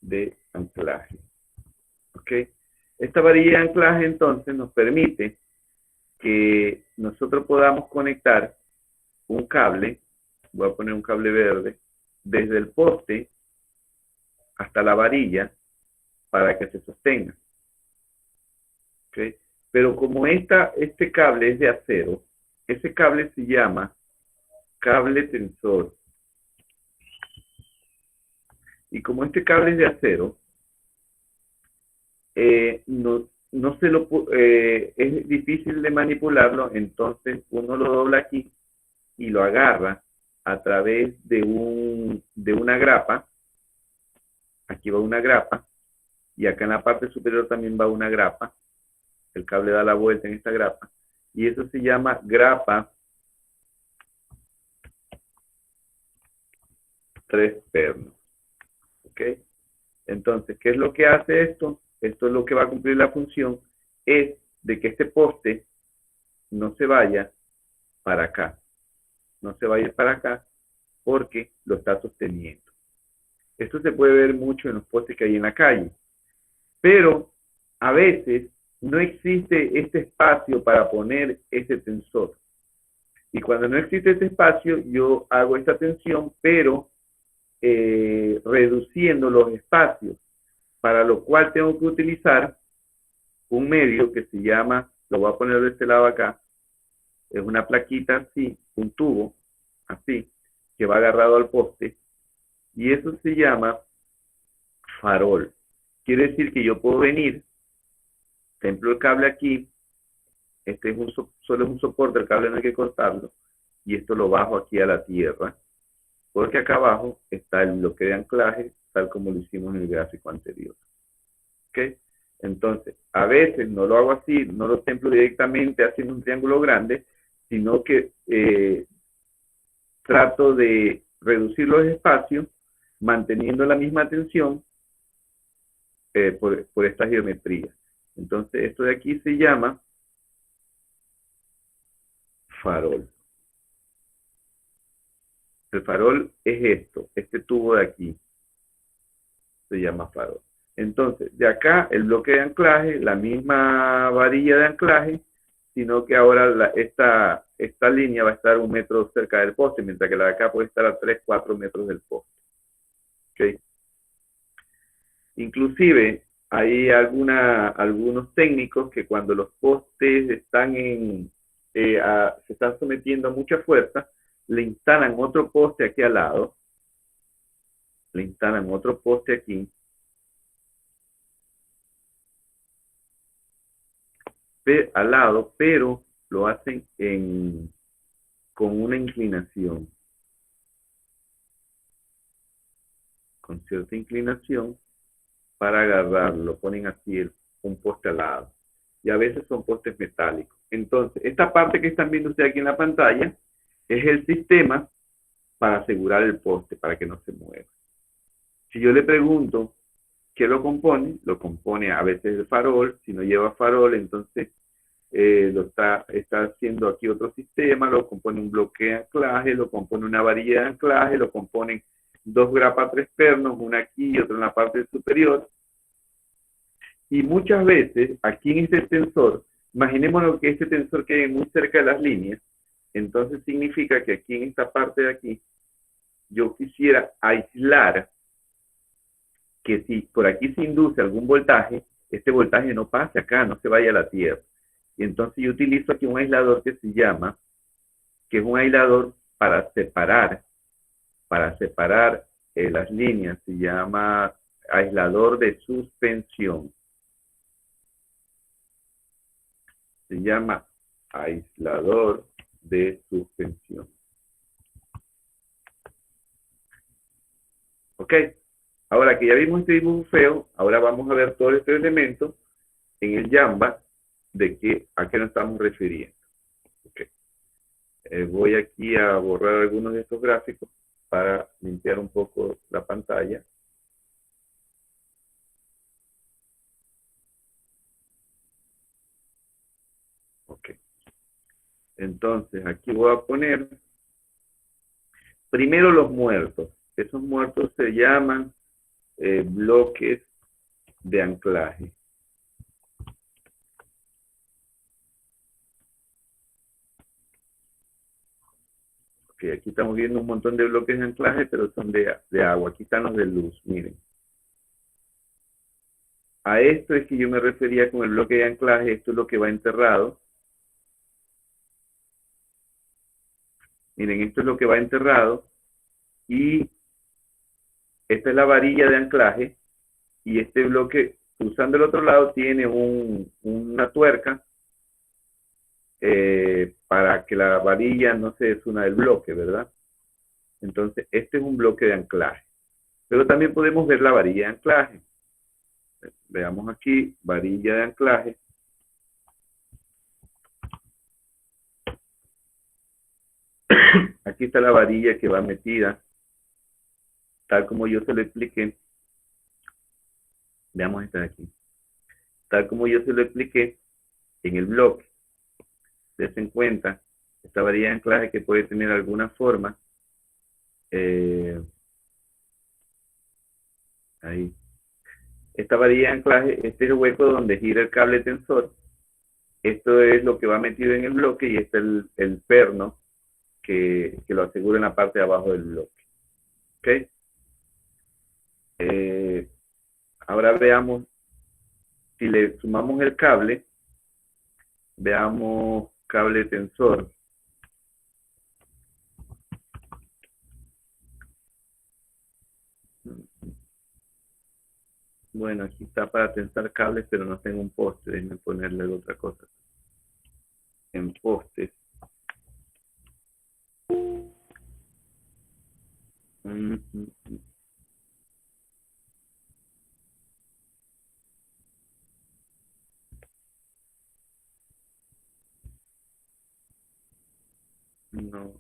S1: de anclaje. Ok, esta varilla de anclaje entonces nos permite que nosotros podamos conectar un cable, voy a poner un cable verde, desde el poste hasta la varilla para que se sostenga. ¿Okay? Pero como este cable es de acero, ese cable se llama cable tensor. Y como este cable es de acero, es difícil de manipularlo, entonces uno lo dobla aquí y lo agarra a través de una grapa. Aquí va una grapa y acá en la parte superior también va una grapa. El cable da la vuelta en esta grapa y eso se llama grapa 3 pernos. ¿Ok? Entonces, ¿qué es lo que hace esto? Esto es lo que va a cumplir la función, es de que este poste no se vaya para acá. No se vaya para acá porque lo está sosteniendo. Esto se puede ver mucho en los postes que hay en la calle. Pero a veces no existe este espacio para poner ese tensor. Y cuando no existe este espacio, yo hago esta tensión, pero reduciendo los espacios, para lo cual tengo que utilizar un medio que se llama, lo voy a poner de este lado acá, es una plaquita así, un tubo, así, que va agarrado al poste, y eso se llama farol. Quiere decir que yo puedo venir, templo el cable aquí, este es solo es un soporte, el cable no hay que cortarlo, y esto lo bajo aquí a la tierra, porque acá abajo está el bloque de anclaje, tal como lo hicimos en el gráfico anterior. ¿Ok? Entonces, a veces no lo hago así, no lo templo directamente haciendo un triángulo grande, sino que trato de reducir los espacios, manteniendo la misma tensión por esta geometría. Entonces, esto de aquí se llama farol. El farol es esto, este tubo de aquí. Se llama farol. Entonces, de acá el bloque de anclaje, la misma varilla de anclaje, sino que ahora esta línea va a estar 1 metro cerca del poste, mientras que la de acá puede estar a 3, 4 metros del poste. ¿Okay? Inclusive, hay algunos técnicos que cuando los postes están se están sometiendo a mucha fuerza, le instalan otro poste aquí al lado, le instalan otro poste aquí, al lado, pero lo hacen con una inclinación, con cierta inclinación para agarrarlo, lo ponen así un poste al lado, y a veces son postes metálicos. Entonces, esta parte que están viendo ustedes aquí en la pantalla es el sistema para asegurar el poste, para que no se mueva. Si yo le pregunto qué lo compone a veces el farol. Si no lleva farol, entonces está haciendo aquí otro sistema, lo compone un bloque de anclaje, lo compone una varilla de anclaje, lo componen 2 grapas 3 pernos, una aquí y otra en la parte superior. Y muchas veces, aquí en este tensor, imaginémonos que este tensor quede muy cerca de las líneas, entonces significa que aquí en esta parte de aquí, yo quisiera aislar que si por aquí se induce algún voltaje, este voltaje no pase acá, no se vaya a la tierra. Y entonces yo utilizo aquí un aislador que es un aislador para separar para separar las líneas, se llama aislador de suspensión. Se llama aislador de suspensión. Ok, ahora que ya vimos este dibujo feo, ahora vamos a ver todos estos elementos en el Jamba de a qué nos estamos refiriendo. Okay. Voy aquí a borrar algunos de estos gráficos para limpiar un poco la pantalla. Ok. Entonces, aquí voy a poner primero los muertos. Esos muertos se llaman bloques de anclaje. Ok, aquí estamos viendo un montón de bloques de anclaje, pero son de agua. Aquí están los de luz, miren. A esto es que yo me refería con el bloque de anclaje. Esto es lo que va enterrado. Miren, esto es lo que va enterrado. Y esta es la varilla de anclaje. Y este bloque, usando el otro lado, tiene una tuerca para que la varilla no se desuna del bloque, ¿verdad? Entonces, este es un bloque de anclaje. Pero también podemos ver la varilla de anclaje. Veamos aquí, varilla de anclaje. Aquí está la varilla que va metida, tal como yo se lo expliqué. Veamos esta de aquí. Tal como yo se lo expliqué en el bloque. Dense en cuenta, esta varilla de anclaje que puede tener alguna forma. Ahí. Esta varilla de anclaje, este es el hueco donde gira el cable tensor. Esto es lo que va metido en el bloque y este es el perno que lo asegura en la parte de abajo del bloque. ¿Ok? Ahora veamos, si le sumamos el cable, veamos cable tensor. Bueno, aquí está para tensar cables, pero no tengo un poste. Déjenme ponerle otra cosa. En postes. No.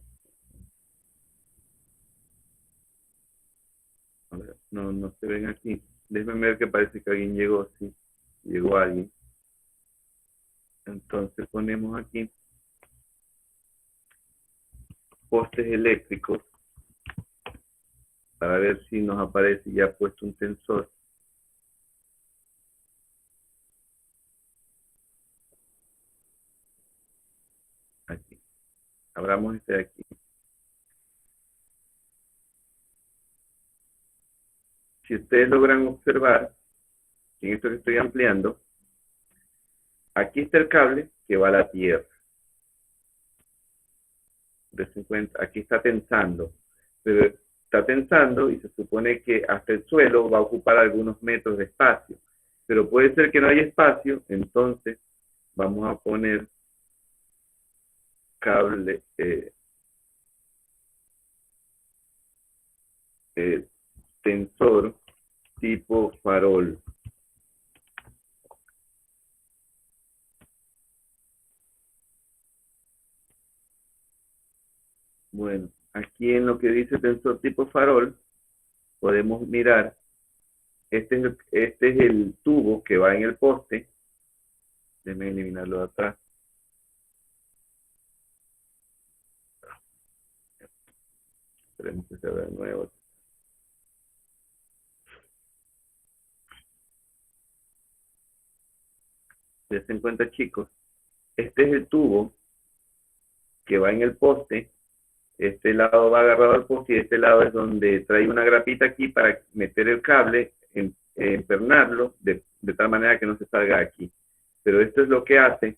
S1: A ver, no se ven aquí. Déjenme ver que parece que alguien llegó. Sí, llegó alguien. Entonces ponemos aquí postes eléctricos para ver si nos aparece ya puesto un tensor. Aquí. Abramos este de aquí. Si ustedes logran observar, en esto que estoy ampliando, aquí está el cable que va a la tierra. Aquí está tensando, pero está tensando y se supone que hasta el suelo va a ocupar algunos metros de espacio, pero puede ser que no haya espacio, entonces vamos a poner cable tensor tipo farol. Bueno, aquí en lo que dice tensor tipo farol, podemos mirar, este es el tubo que va en el poste. Déjenme eliminarlo de atrás. Esperemos que se vea de nuevo. Dense en cuenta, chicos, este es el tubo que va en el poste. Este lado va agarrado al poste y este lado es donde trae una grapita aquí para meter el cable, empernarlo de tal manera que no se salga aquí. Pero esto es lo que hace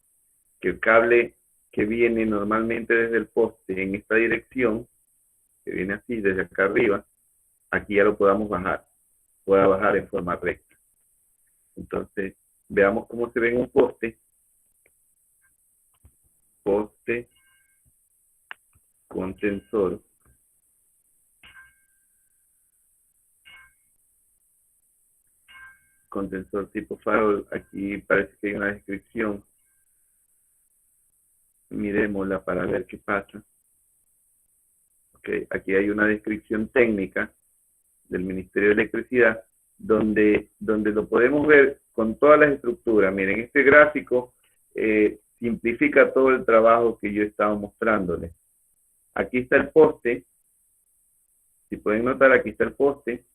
S1: que el cable que viene normalmente desde el poste en esta dirección que viene así desde acá arriba, aquí ya lo podamos bajar, pueda bajar en forma recta. Entonces, veamos cómo se ve en un poste con tensor. Con tensor tipo farol, aquí parece que hay una descripción. Miremosla para ver qué pasa. Okay, aquí hay una descripción técnica del Ministerio de Electricidad donde lo podemos ver con todas las estructuras. Miren, este gráfico simplifica todo el trabajo que yo estaba mostrándoles. Aquí está el poste. Si pueden notar, aquí está el poste.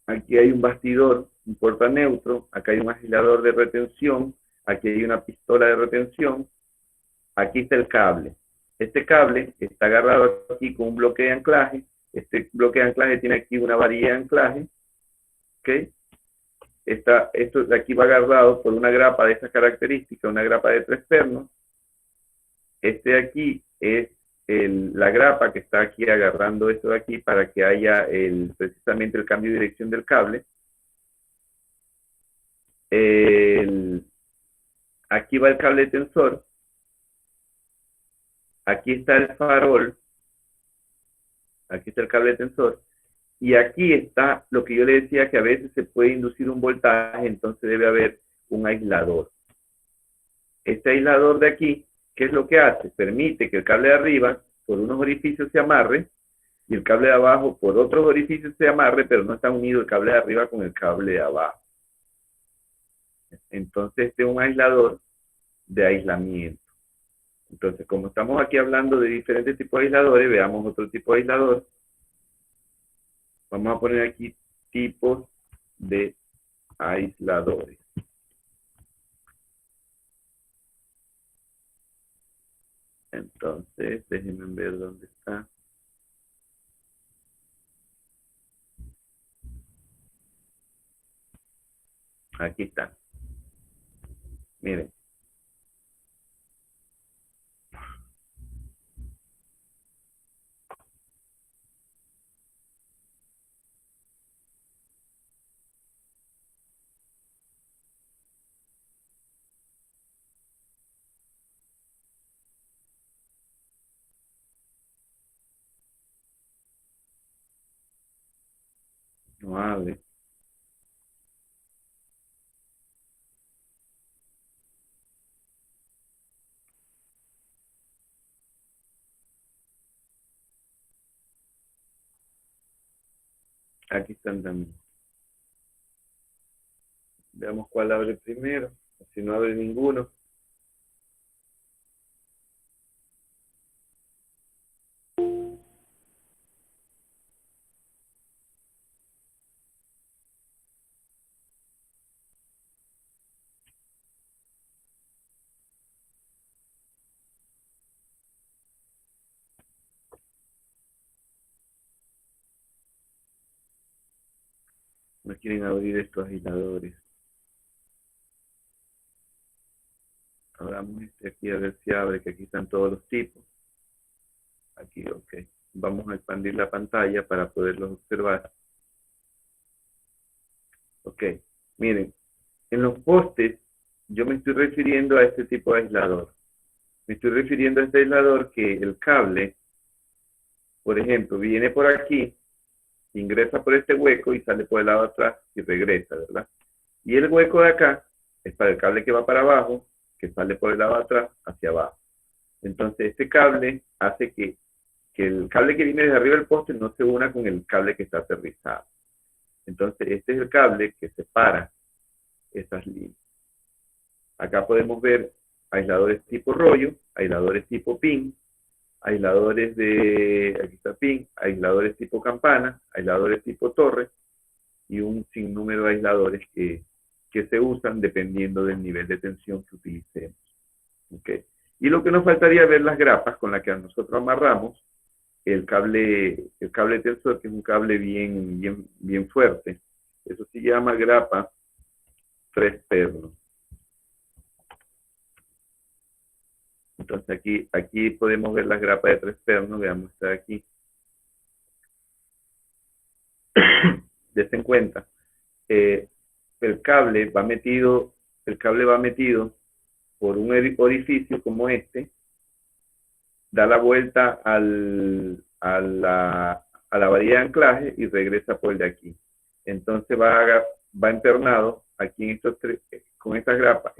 S1: Aquí hay un bastidor, un puerta neutro. Acá hay un aislador de retención. Aquí hay una pistola de retención. Aquí está el cable. Este cable está agarrado aquí con un bloque de anclaje. Este bloque de anclaje tiene aquí una varilla de anclaje. ¿Okay? Esto de aquí va agarrado por una grapa de esa característica, una grapa de 3 pernos. Este de aquí es la grapa que está aquí agarrando esto de aquí para que haya precisamente el cambio de dirección del cable. Aquí va el cable tensor. Aquí está el farol. Aquí está el cable tensor. Y aquí está lo que yo le decía, que a veces se puede inducir un voltaje, entonces debe haber un aislador. Este aislador de aquí, ¿qué es lo que hace? Permite que el cable de arriba por unos orificios se amarre y el cable de abajo por otros orificios se amarre, pero no está unido el cable de arriba con el cable de abajo. Entonces este es un aislador de aislamiento. Entonces, como estamos aquí hablando de diferentes tipos de aisladores, veamos otro tipo de aislador. Vamos a poner aquí tipos de aisladores. Entonces, déjenme ver dónde está. Aquí está. Miren. No abre. Aquí están también. Veamos cuál abre primero. Si no abre ninguno. No quieren abrir estos aisladores. Abramos este aquí a ver si abre, que aquí están todos los tipos. Aquí, ok. Vamos a expandir la pantalla para poderlos observar. Ok, miren, en los postes yo me estoy refiriendo a este tipo de aislador. Me estoy refiriendo a este aislador que el cable, por ejemplo, viene por aquí, ingresa por este hueco y sale por el lado de atrás y regresa, ¿verdad? Y el hueco de acá es para el cable que va para abajo, que sale por el lado de atrás hacia abajo. Entonces este cable hace que el cable que viene desde arriba del poste no se una con el cable que está aterrizado. Entonces este es el cable que separa esas líneas. Acá podemos ver aisladores tipo rollo, aisladores tipo pin, aisladores de, aquí está pin, aisladores tipo campana, aisladores tipo torre y un sinnúmero de aisladores que se usan dependiendo del nivel de tensión que utilicemos. ¿Okay? Y lo que nos faltaría ver las grapas con las que nosotros amarramos el cable tensor, que es un cable bien fuerte. Eso se llama grapa 3 pernos. Entonces aquí podemos ver las grapas de 3 pernos, veamos esta de aquí. Desen cuenta, el cable va metido por un orificio como este, da la vuelta a la varilla de anclaje y regresa por el de aquí. Entonces va empernado aquí en estos tres, en esta grapa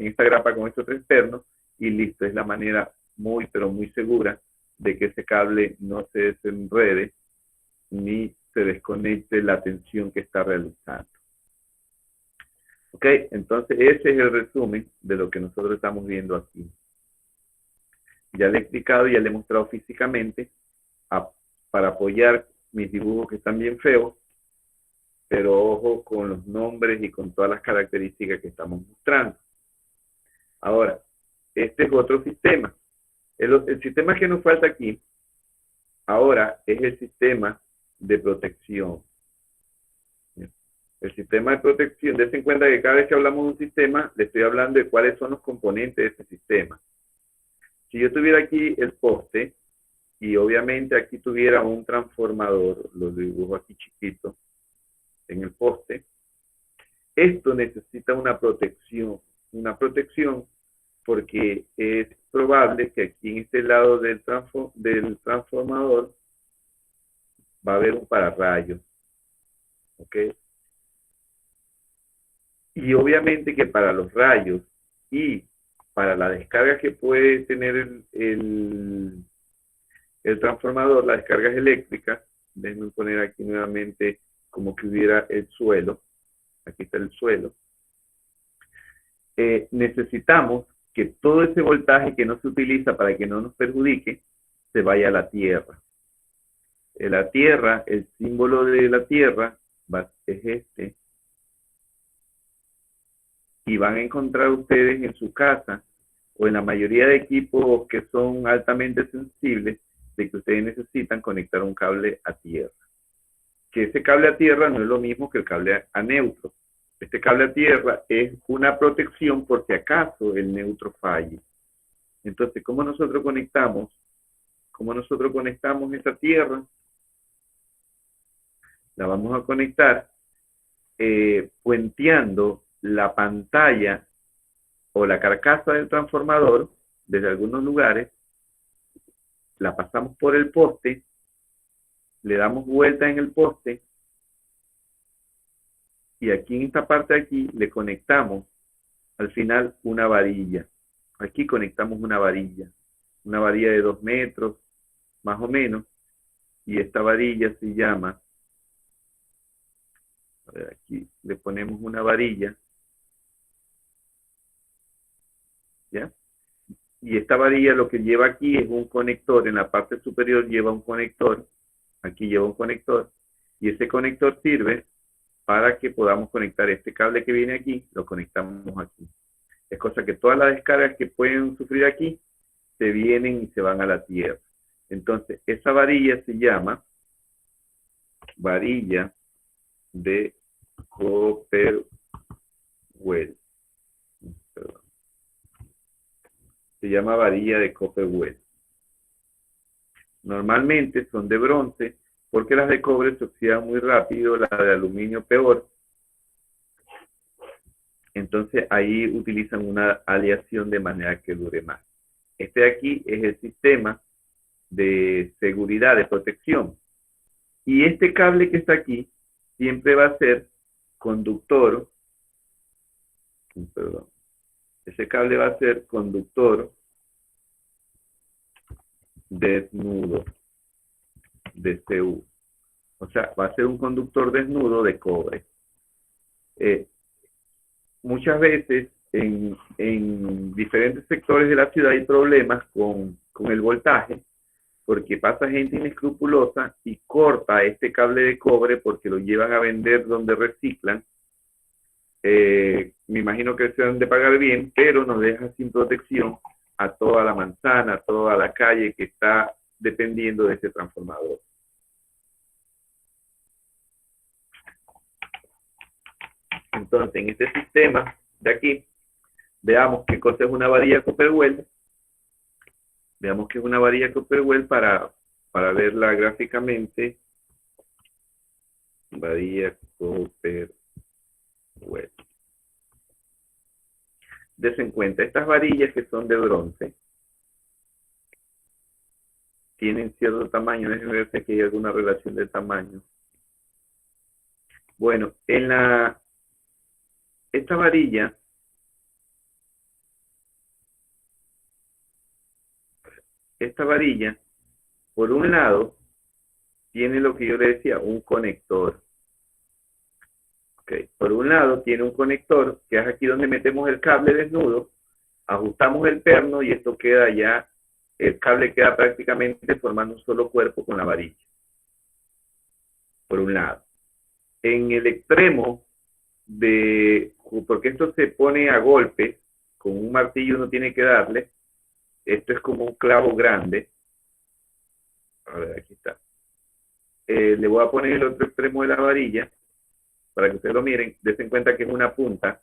S1: con estos 3 pernos, y listo. Es la manera pero muy segura de que ese cable no se desenrede ni se desconecte la tensión que está realizando. Ok, entonces ese es el resumen de lo que nosotros estamos viendo aquí. Ya le he explicado, ya le he mostrado físicamente para apoyar mis dibujos que están bien feos, pero ojo con los nombres y con todas las características que estamos mostrando. Ahora, este es otro sistema. El sistema que nos falta aquí, ahora, es el sistema de protección. El sistema de protección, dense en cuenta que cada vez que hablamos de un sistema, le estoy hablando de cuáles son los componentes de ese sistema. Si yo tuviera aquí el poste, y obviamente aquí tuviera un transformador, lo dibujo aquí chiquito, en el poste, esto necesita una protección porque es probable que aquí en este lado del transformador va a haber un pararrayo. ¿Ok? Y obviamente que para los rayos y para la descarga que puede tener el transformador, las descargas eléctricas, déjenme poner aquí nuevamente como que hubiera el suelo. Aquí está el suelo. Necesitamos que todo ese voltaje que no se utiliza para que no nos perjudique, se vaya a la Tierra. La Tierra, el símbolo de la Tierra es este. Y van a encontrar ustedes en su casa o en la mayoría de equipos que son altamente sensibles de que ustedes necesitan conectar un cable a tierra. Que ese cable a tierra no es lo mismo que el cable a neutro. Este cable a tierra es una protección por si acaso el neutro falle. Entonces, ¿cómo nosotros conectamos esa tierra? La vamos a conectar puenteando la pantalla o la carcasa del transformador desde algunos lugares, la pasamos por el poste, le damos vuelta en el poste y aquí en esta parte de aquí le conectamos al final una varilla. Aquí conectamos una varilla de 2 metros más o menos, y esta varilla se llama, a ver, aquí le ponemos una varilla, ¿ya? Y esta varilla lo que lleva aquí es un conector, en la parte superior lleva un conector, aquí lleva un conector, y ese conector sirve para que podamos conectar este cable que viene aquí, lo conectamos aquí. Es cosa que todas las descargas que pueden sufrir aquí, se vienen y se van a la tierra. Entonces, esa varilla se llama varilla de Copperwell. Perdón. Se llama varilla de Copperwell. Normalmente son de bronce, porque las de cobre se oxidan muy rápido, las de aluminio peor. Entonces ahí utilizan una aleación de manera que dure más. Este de aquí es el sistema de seguridad, de protección. Y este cable que está aquí siempre va a ser conductor, perdón, ese cable va a ser conductor desnudo de CU. O sea, va a ser un conductor desnudo de cobre. Muchas veces en diferentes sectores de la ciudad hay problemas con el voltaje, porque pasa gente inescrupulosa y corta este cable de cobre porque lo llevan a vender donde reciclan. Me imagino que se han de pagar bien, pero nos deja sin protección a toda la manzana, a toda la calle que está dependiendo de este transformador. Entonces, en este sistema de aquí, veamos qué cosa es una varilla Copperwell. Veamos que es una varilla Copperwell para verla gráficamente. Varilla Copperwell. Des en cuenta, estas varillas que son de bronce tienen cierto tamaño. Déjenme ver si aquí hay alguna relación de tamaño. Bueno, esta varilla por un lado, tiene lo que yo le decía, un conector. Okay. Por un lado, tiene un conector, que es aquí donde metemos el cable desnudo, ajustamos el perno y esto queda ya, el cable queda prácticamente formando un solo cuerpo con la varilla. Por un lado. En el extremo porque esto se pone a golpe, con un martillo uno tiene que darle, esto es como un clavo grande. A ver, aquí está. Le voy a poner el otro extremo de la varilla para que ustedes lo miren. Des en cuenta que es una punta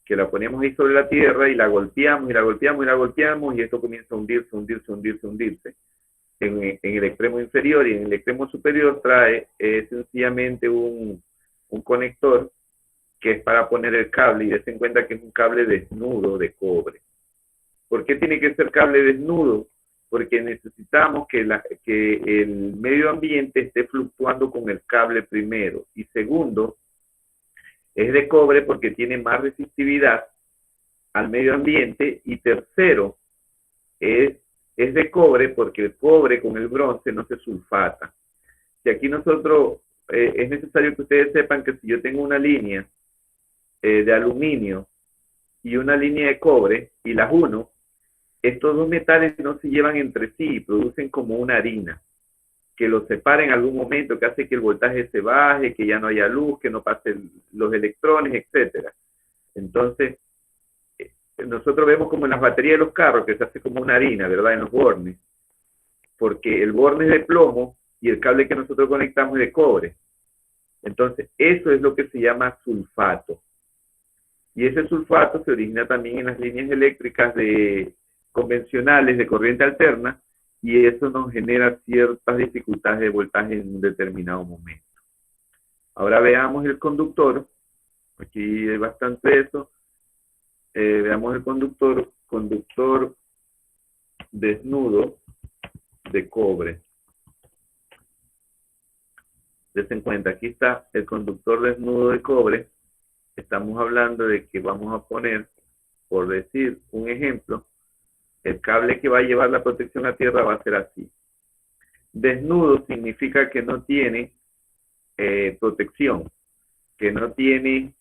S1: que la ponemos ahí sobre la tierra y la golpeamos y la golpeamos y la golpeamos y esto comienza a hundirse, hundirse, hundirse, hundirse. En el extremo inferior y en el extremo superior trae sencillamente un conector que es para poner el cable, y des en cuenta que es un cable desnudo de cobre. ¿Por qué tiene que ser cable desnudo? Porque necesitamos que el medio ambiente esté fluctuando con el cable primero. Y segundo, es de cobre porque tiene más resistividad al medio ambiente. Y tercero, es de cobre porque el cobre con el bronce no se sulfata. Y aquí nosotros, es necesario que ustedes sepan que si yo tengo una línea de aluminio y una línea de cobre y las uno, estos dos metales no se llevan entre sí y producen como una harina que los separa en algún momento, que hace que el voltaje se baje, que ya no haya luz, que no pasen los electrones, etcétera. Entonces, nosotros vemos como en las baterías de los carros que se hace como una harina, ¿verdad? En los bornes, porque el borne es de plomo y el cable que nosotros conectamos es de cobre. Entonces, eso es lo que se llama sulfato. Y ese sulfato se origina también en las líneas eléctricas convencionales de corriente alterna, y eso nos genera ciertas dificultades de voltaje en un determinado momento. Ahora veamos el conductor. Aquí hay bastante eso. Veamos el conductor desnudo de cobre. Des en cuenta, aquí está el conductor desnudo de cobre. Estamos hablando de que vamos a poner, por decir un ejemplo, el cable que va a llevar la protección a tierra va a ser así. Desnudo significa que no tiene protección, que no tiene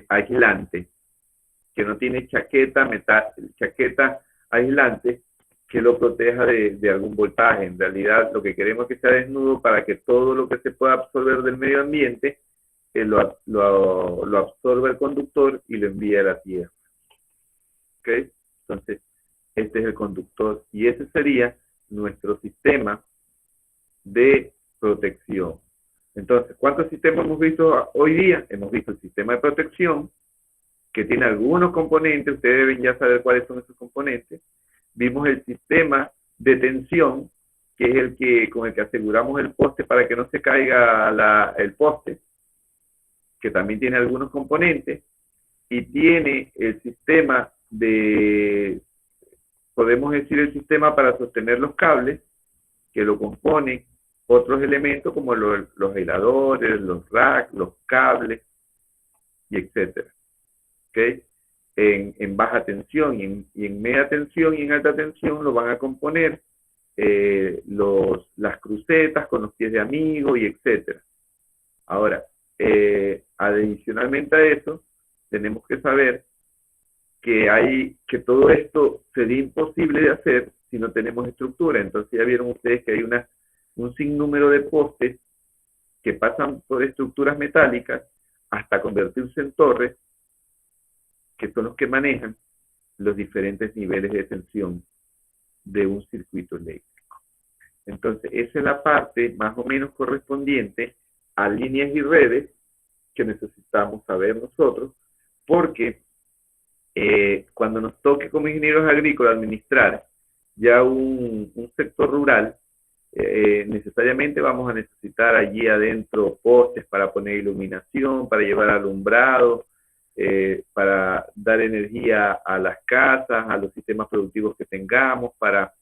S1: aislante, que no tiene chaqueta aislante que lo proteja de algún voltaje. En realidad lo que queremos es que sea desnudo para que todo lo que se pueda absorber del medio ambiente lo absorba el conductor y lo envíe a la tierra. ¿Okay? Entonces, este es el conductor y ese sería nuestro sistema de protección. Entonces, ¿cuántos sistemas hemos visto hoy día? Hemos visto el sistema de protección, que tiene algunos componentes, ustedes deben ya saber cuáles son esos componentes. Vimos el sistema de tensión, que es con el que aseguramos el poste para que no se caiga el poste, que también tiene algunos componentes, y tiene el sistema podemos decir el sistema para sostener los cables, que lo componen otros elementos como los aisladores, los racks, los cables, y etcétera. ¿Okay? En baja tensión y en media tensión y en alta tensión lo van a componer las crucetas con los pies de amigo y etcétera. Ahora, adicionalmente a eso, tenemos que saber que todo esto sería imposible de hacer si no tenemos estructura. Entonces ya vieron ustedes que hay un sinnúmero de postes que pasan por estructuras metálicas hasta convertirse en torres, que son los que manejan los diferentes niveles de tensión de un circuito eléctrico. Entonces, esa es la parte más o menos correspondiente a líneas y redes que necesitamos saber nosotros, porque cuando nos toque como ingenieros agrícolas administrar ya un sector rural, necesariamente vamos a necesitar allí adentro postes para poner iluminación, para llevar alumbrado, para dar energía a las casas, a los sistemas productivos que tengamos, para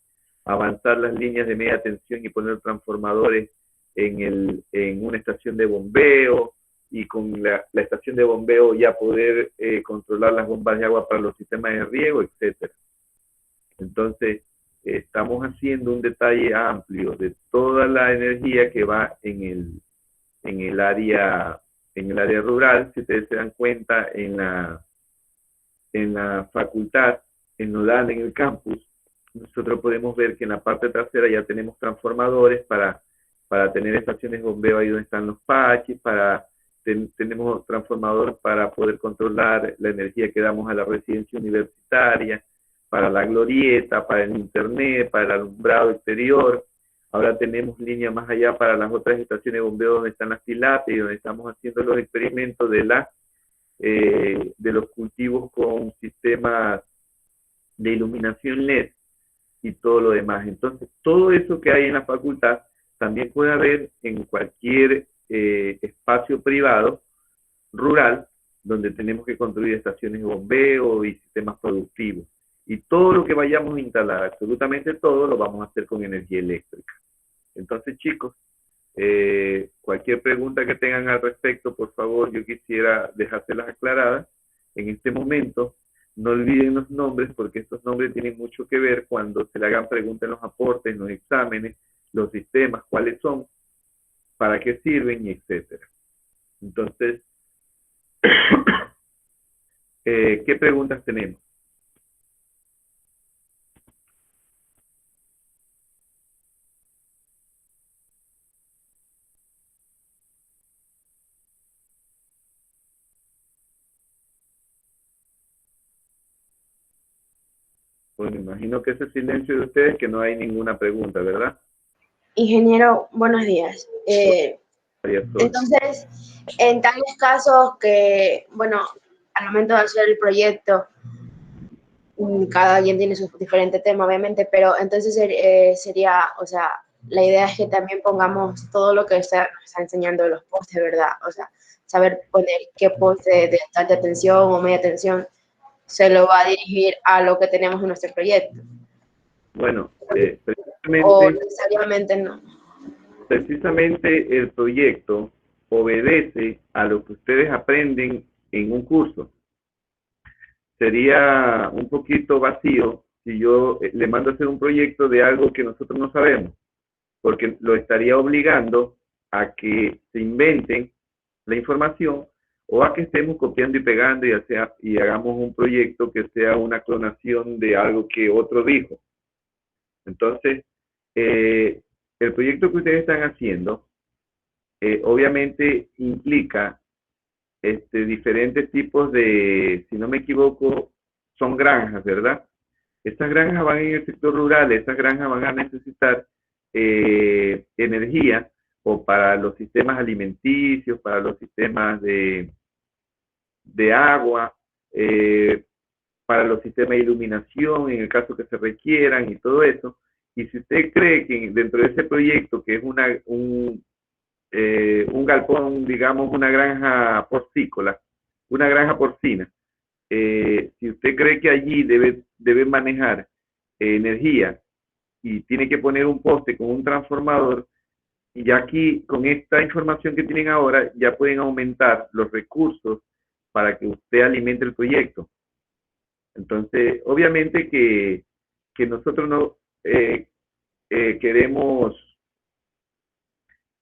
S1: avanzar las líneas de media tensión y poner transformadores en una estación de bombeo, y con la estación de bombeo ya poder controlar las bombas de agua para los sistemas de riego, etcétera. Entonces, estamos haciendo un detalle amplio de toda la energía que va en el área rural. Si ustedes se dan cuenta, en la facultad, en Nodal, en el campus, nosotros podemos ver que en la parte trasera ya tenemos transformadores para tener estaciones de bombeo ahí donde están los patches, tenemos transformadores para poder controlar la energía que damos a la residencia universitaria, para la glorieta, para el internet, para el alumbrado exterior. Ahora tenemos línea más allá para las otras estaciones de bombeo donde están las pilates y donde estamos haciendo los experimentos de los cultivos con sistemas de iluminación LED y todo lo demás. Entonces, todo eso que hay en la facultad también puede haber en cualquier espacio privado rural donde tenemos que construir estaciones de bombeo y sistemas productivos. Y todo lo que vayamos a instalar, absolutamente todo, lo vamos a hacer con energía eléctrica. Entonces, chicos, cualquier pregunta que tengan al respecto, por favor, yo quisiera dejárselas aclaradas en este momento. No olviden los nombres, porque estos nombres tienen mucho que ver cuando se le hagan preguntas en los aportes, en los exámenes, los sistemas, cuáles son, para qué sirven, etcétera. Entonces, ¿qué preguntas tenemos? Bueno, imagino que ese silencio de ustedes, que no hay ninguna pregunta, ¿verdad?
S3: Ingeniero, buenos días. Entonces, en tales casos que, bueno, al momento de hacer el proyecto, cada quien tiene su diferente tema, obviamente, pero entonces sería, o sea, la idea es que también pongamos todo lo que está enseñando de los postes, ¿verdad? O sea, saber poner qué poste de alta tensión o media tensión se lo va a dirigir a lo que tenemos en nuestro proyecto.
S1: Bueno,
S3: o necesariamente no.
S1: Precisamente el proyecto obedece a lo que ustedes aprenden en un curso. Sería un poquito vacío si yo le mando a hacer un proyecto de algo que nosotros no sabemos, porque lo estaría obligando a que se inventen la información o a que estemos copiando y pegando y hagamos un proyecto que sea una clonación de algo que otro dijo. Entonces, el proyecto que ustedes están haciendo obviamente implica diferentes tipos de, si no me equivoco, son granjas, ¿verdad? Estas granjas van en el sector rural, estas granjas van a necesitar energía o para los sistemas alimenticios, para los sistemas de agua, para los sistemas de iluminación en el caso que se requieran y todo eso. Y si usted cree que dentro de ese proyecto, que es un galpón, digamos, una granja porcícola, una granja porcina, si usted cree que allí debe manejar energía y tiene que poner un poste con un transformador, y ya aquí, con esta información que tienen ahora, ya pueden aumentar los recursos para que usted alimente el proyecto. Entonces, obviamente que nosotros no queremos,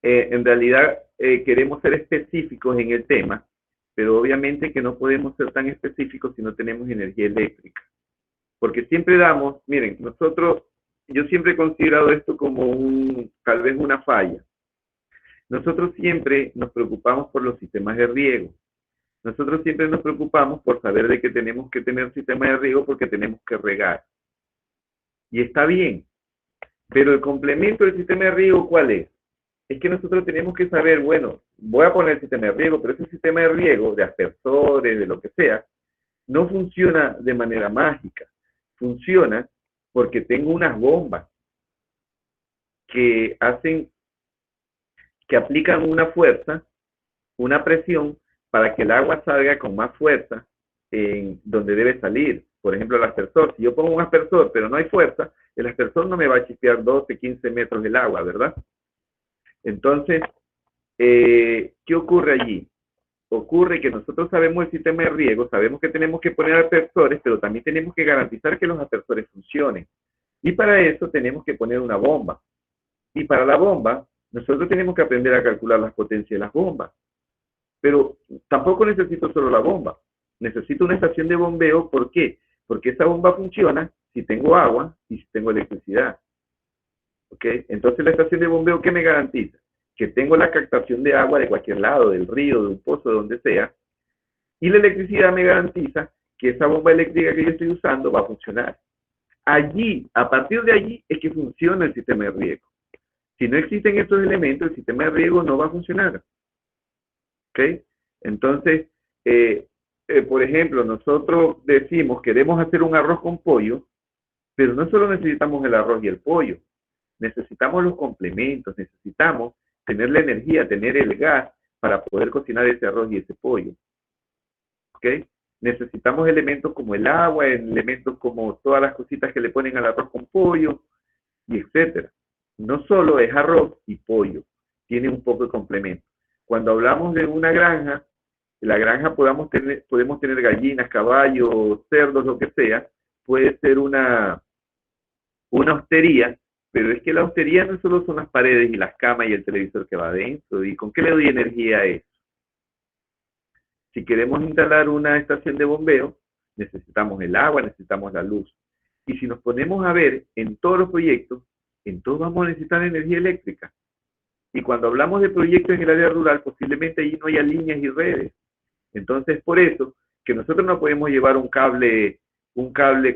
S1: en realidad queremos ser específicos en el tema, pero obviamente que no podemos ser tan específicos si no tenemos energía eléctrica. Porque siempre damos, miren, yo siempre he considerado esto como tal vez una falla. Nosotros siempre nos preocupamos por los sistemas de riego. Nosotros siempre nos preocupamos por saber de que tenemos que tener sistema de riego porque tenemos que regar. Y está bien, pero el complemento del sistema de riego, ¿cuál es? Es que nosotros tenemos que saber, bueno, voy a poner el sistema de riego, pero ese sistema de riego, de aspersores, de lo que sea, no funciona de manera mágica. Funciona Porque tengo unas bombas que aplican una fuerza, una presión, para que el agua salga con más fuerza en donde debe salir. Por ejemplo, el aspersor. Si yo pongo un aspersor, pero no hay fuerza, el aspersor no me va a chispear 12, 15 metros del agua, ¿verdad? Entonces, ¿qué ocurre allí? Ocurre que nosotros sabemos el sistema de riego, sabemos que tenemos que poner aspersores, pero también tenemos que garantizar que los aspersores funcionen. Y para eso tenemos que poner una bomba. Y para la bomba, nosotros tenemos que aprender a calcular las potencias de las bombas. Pero tampoco necesito solo la bomba. Necesito una estación de bombeo. ¿Por qué? Porque esa bomba funciona si tengo agua y si tengo electricidad. ¿Ok? Entonces la estación de bombeo, ¿qué me garantiza? Que tengo la captación de agua de cualquier lado, del río, de un pozo, de donde sea. Y la electricidad me garantiza que esa bomba eléctrica que yo estoy usando va a funcionar. Allí, a partir de allí, es que funciona el sistema de riego. Si no existen estos elementos, el sistema de riego no va a funcionar. ¿Ok? Entonces, por ejemplo, nosotros decimos queremos hacer un arroz con pollo, pero no solo necesitamos el arroz y el pollo, necesitamos los complementos, necesitamos tener la energía, tener el gas para poder cocinar ese arroz y ese pollo. ¿Ok? Necesitamos elementos como el agua, elementos como todas las cositas que le ponen al arroz con pollo, y etcétera. No solo es arroz y pollo, tiene un poco de complemento. Cuando hablamos de una granja, en la granja podemos tener gallinas, caballos, cerdos, lo que sea. Puede ser una hostería, pero es que la hostería no solo son las paredes y las camas y el televisor que va adentro. ¿Y con qué le doy energía a eso? Si queremos instalar una estación de bombeo, necesitamos el agua, necesitamos la luz. Y si nos ponemos a ver en todos los proyectos, en todos vamos a necesitar energía eléctrica. Y cuando hablamos de proyectos en el área rural, posiblemente allí no haya líneas y redes. Entonces, por eso, que nosotros no podemos llevar un cable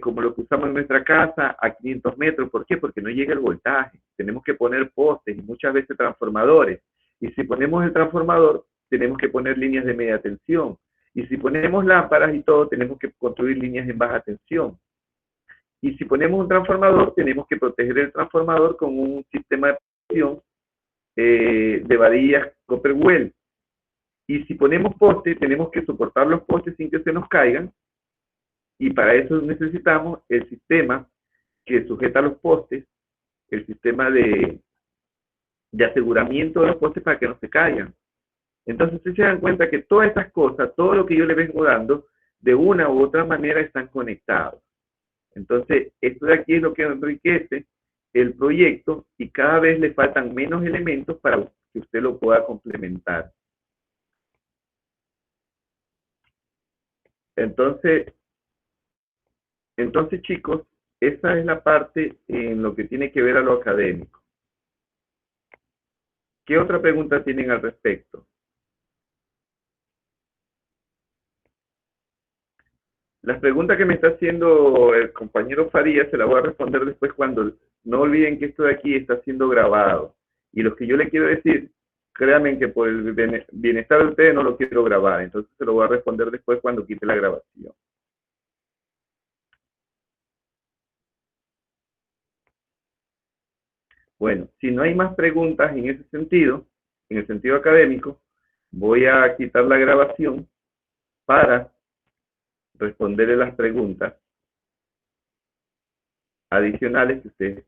S1: como lo que usamos en nuestra casa a 500 metros. ¿Por qué? Porque no llega el voltaje. Tenemos que poner postes y muchas veces transformadores. Y si ponemos el transformador, tenemos que poner líneas de media tensión. Y si ponemos lámparas y todo, tenemos que construir líneas en baja tensión. Y si ponemos un transformador, tenemos que proteger el transformador con un sistema de protección de varillas Copperwell. Y si ponemos postes, tenemos que soportar los postes sin que se nos caigan. Y para eso necesitamos el sistema que sujeta los postes, el sistema de aseguramiento de los postes para que no se caigan. Entonces, ustedes se dan cuenta que todas estas cosas, todo lo que yo les vengo dando, de una u otra manera están conectados. Entonces, esto de aquí es lo que enriquece el proyecto y cada vez le faltan menos elementos para que usted lo pueda complementar. Entonces, chicos, esa es la parte en lo que tiene que ver a lo académico. ¿Qué otra pregunta tienen al respecto? Las preguntas que me está haciendo el compañero Farías se las voy a responder después cuando... No olviden que esto de aquí está siendo grabado. Y lo que yo le quiero decir, créanme que por el bienestar de ustedes no lo quiero grabar. Entonces se lo voy a responder después cuando quite la grabación. Bueno, si no hay más preguntas en ese sentido, en el sentido académico, voy a quitar la grabación para responderle las preguntas adicionales que ustedes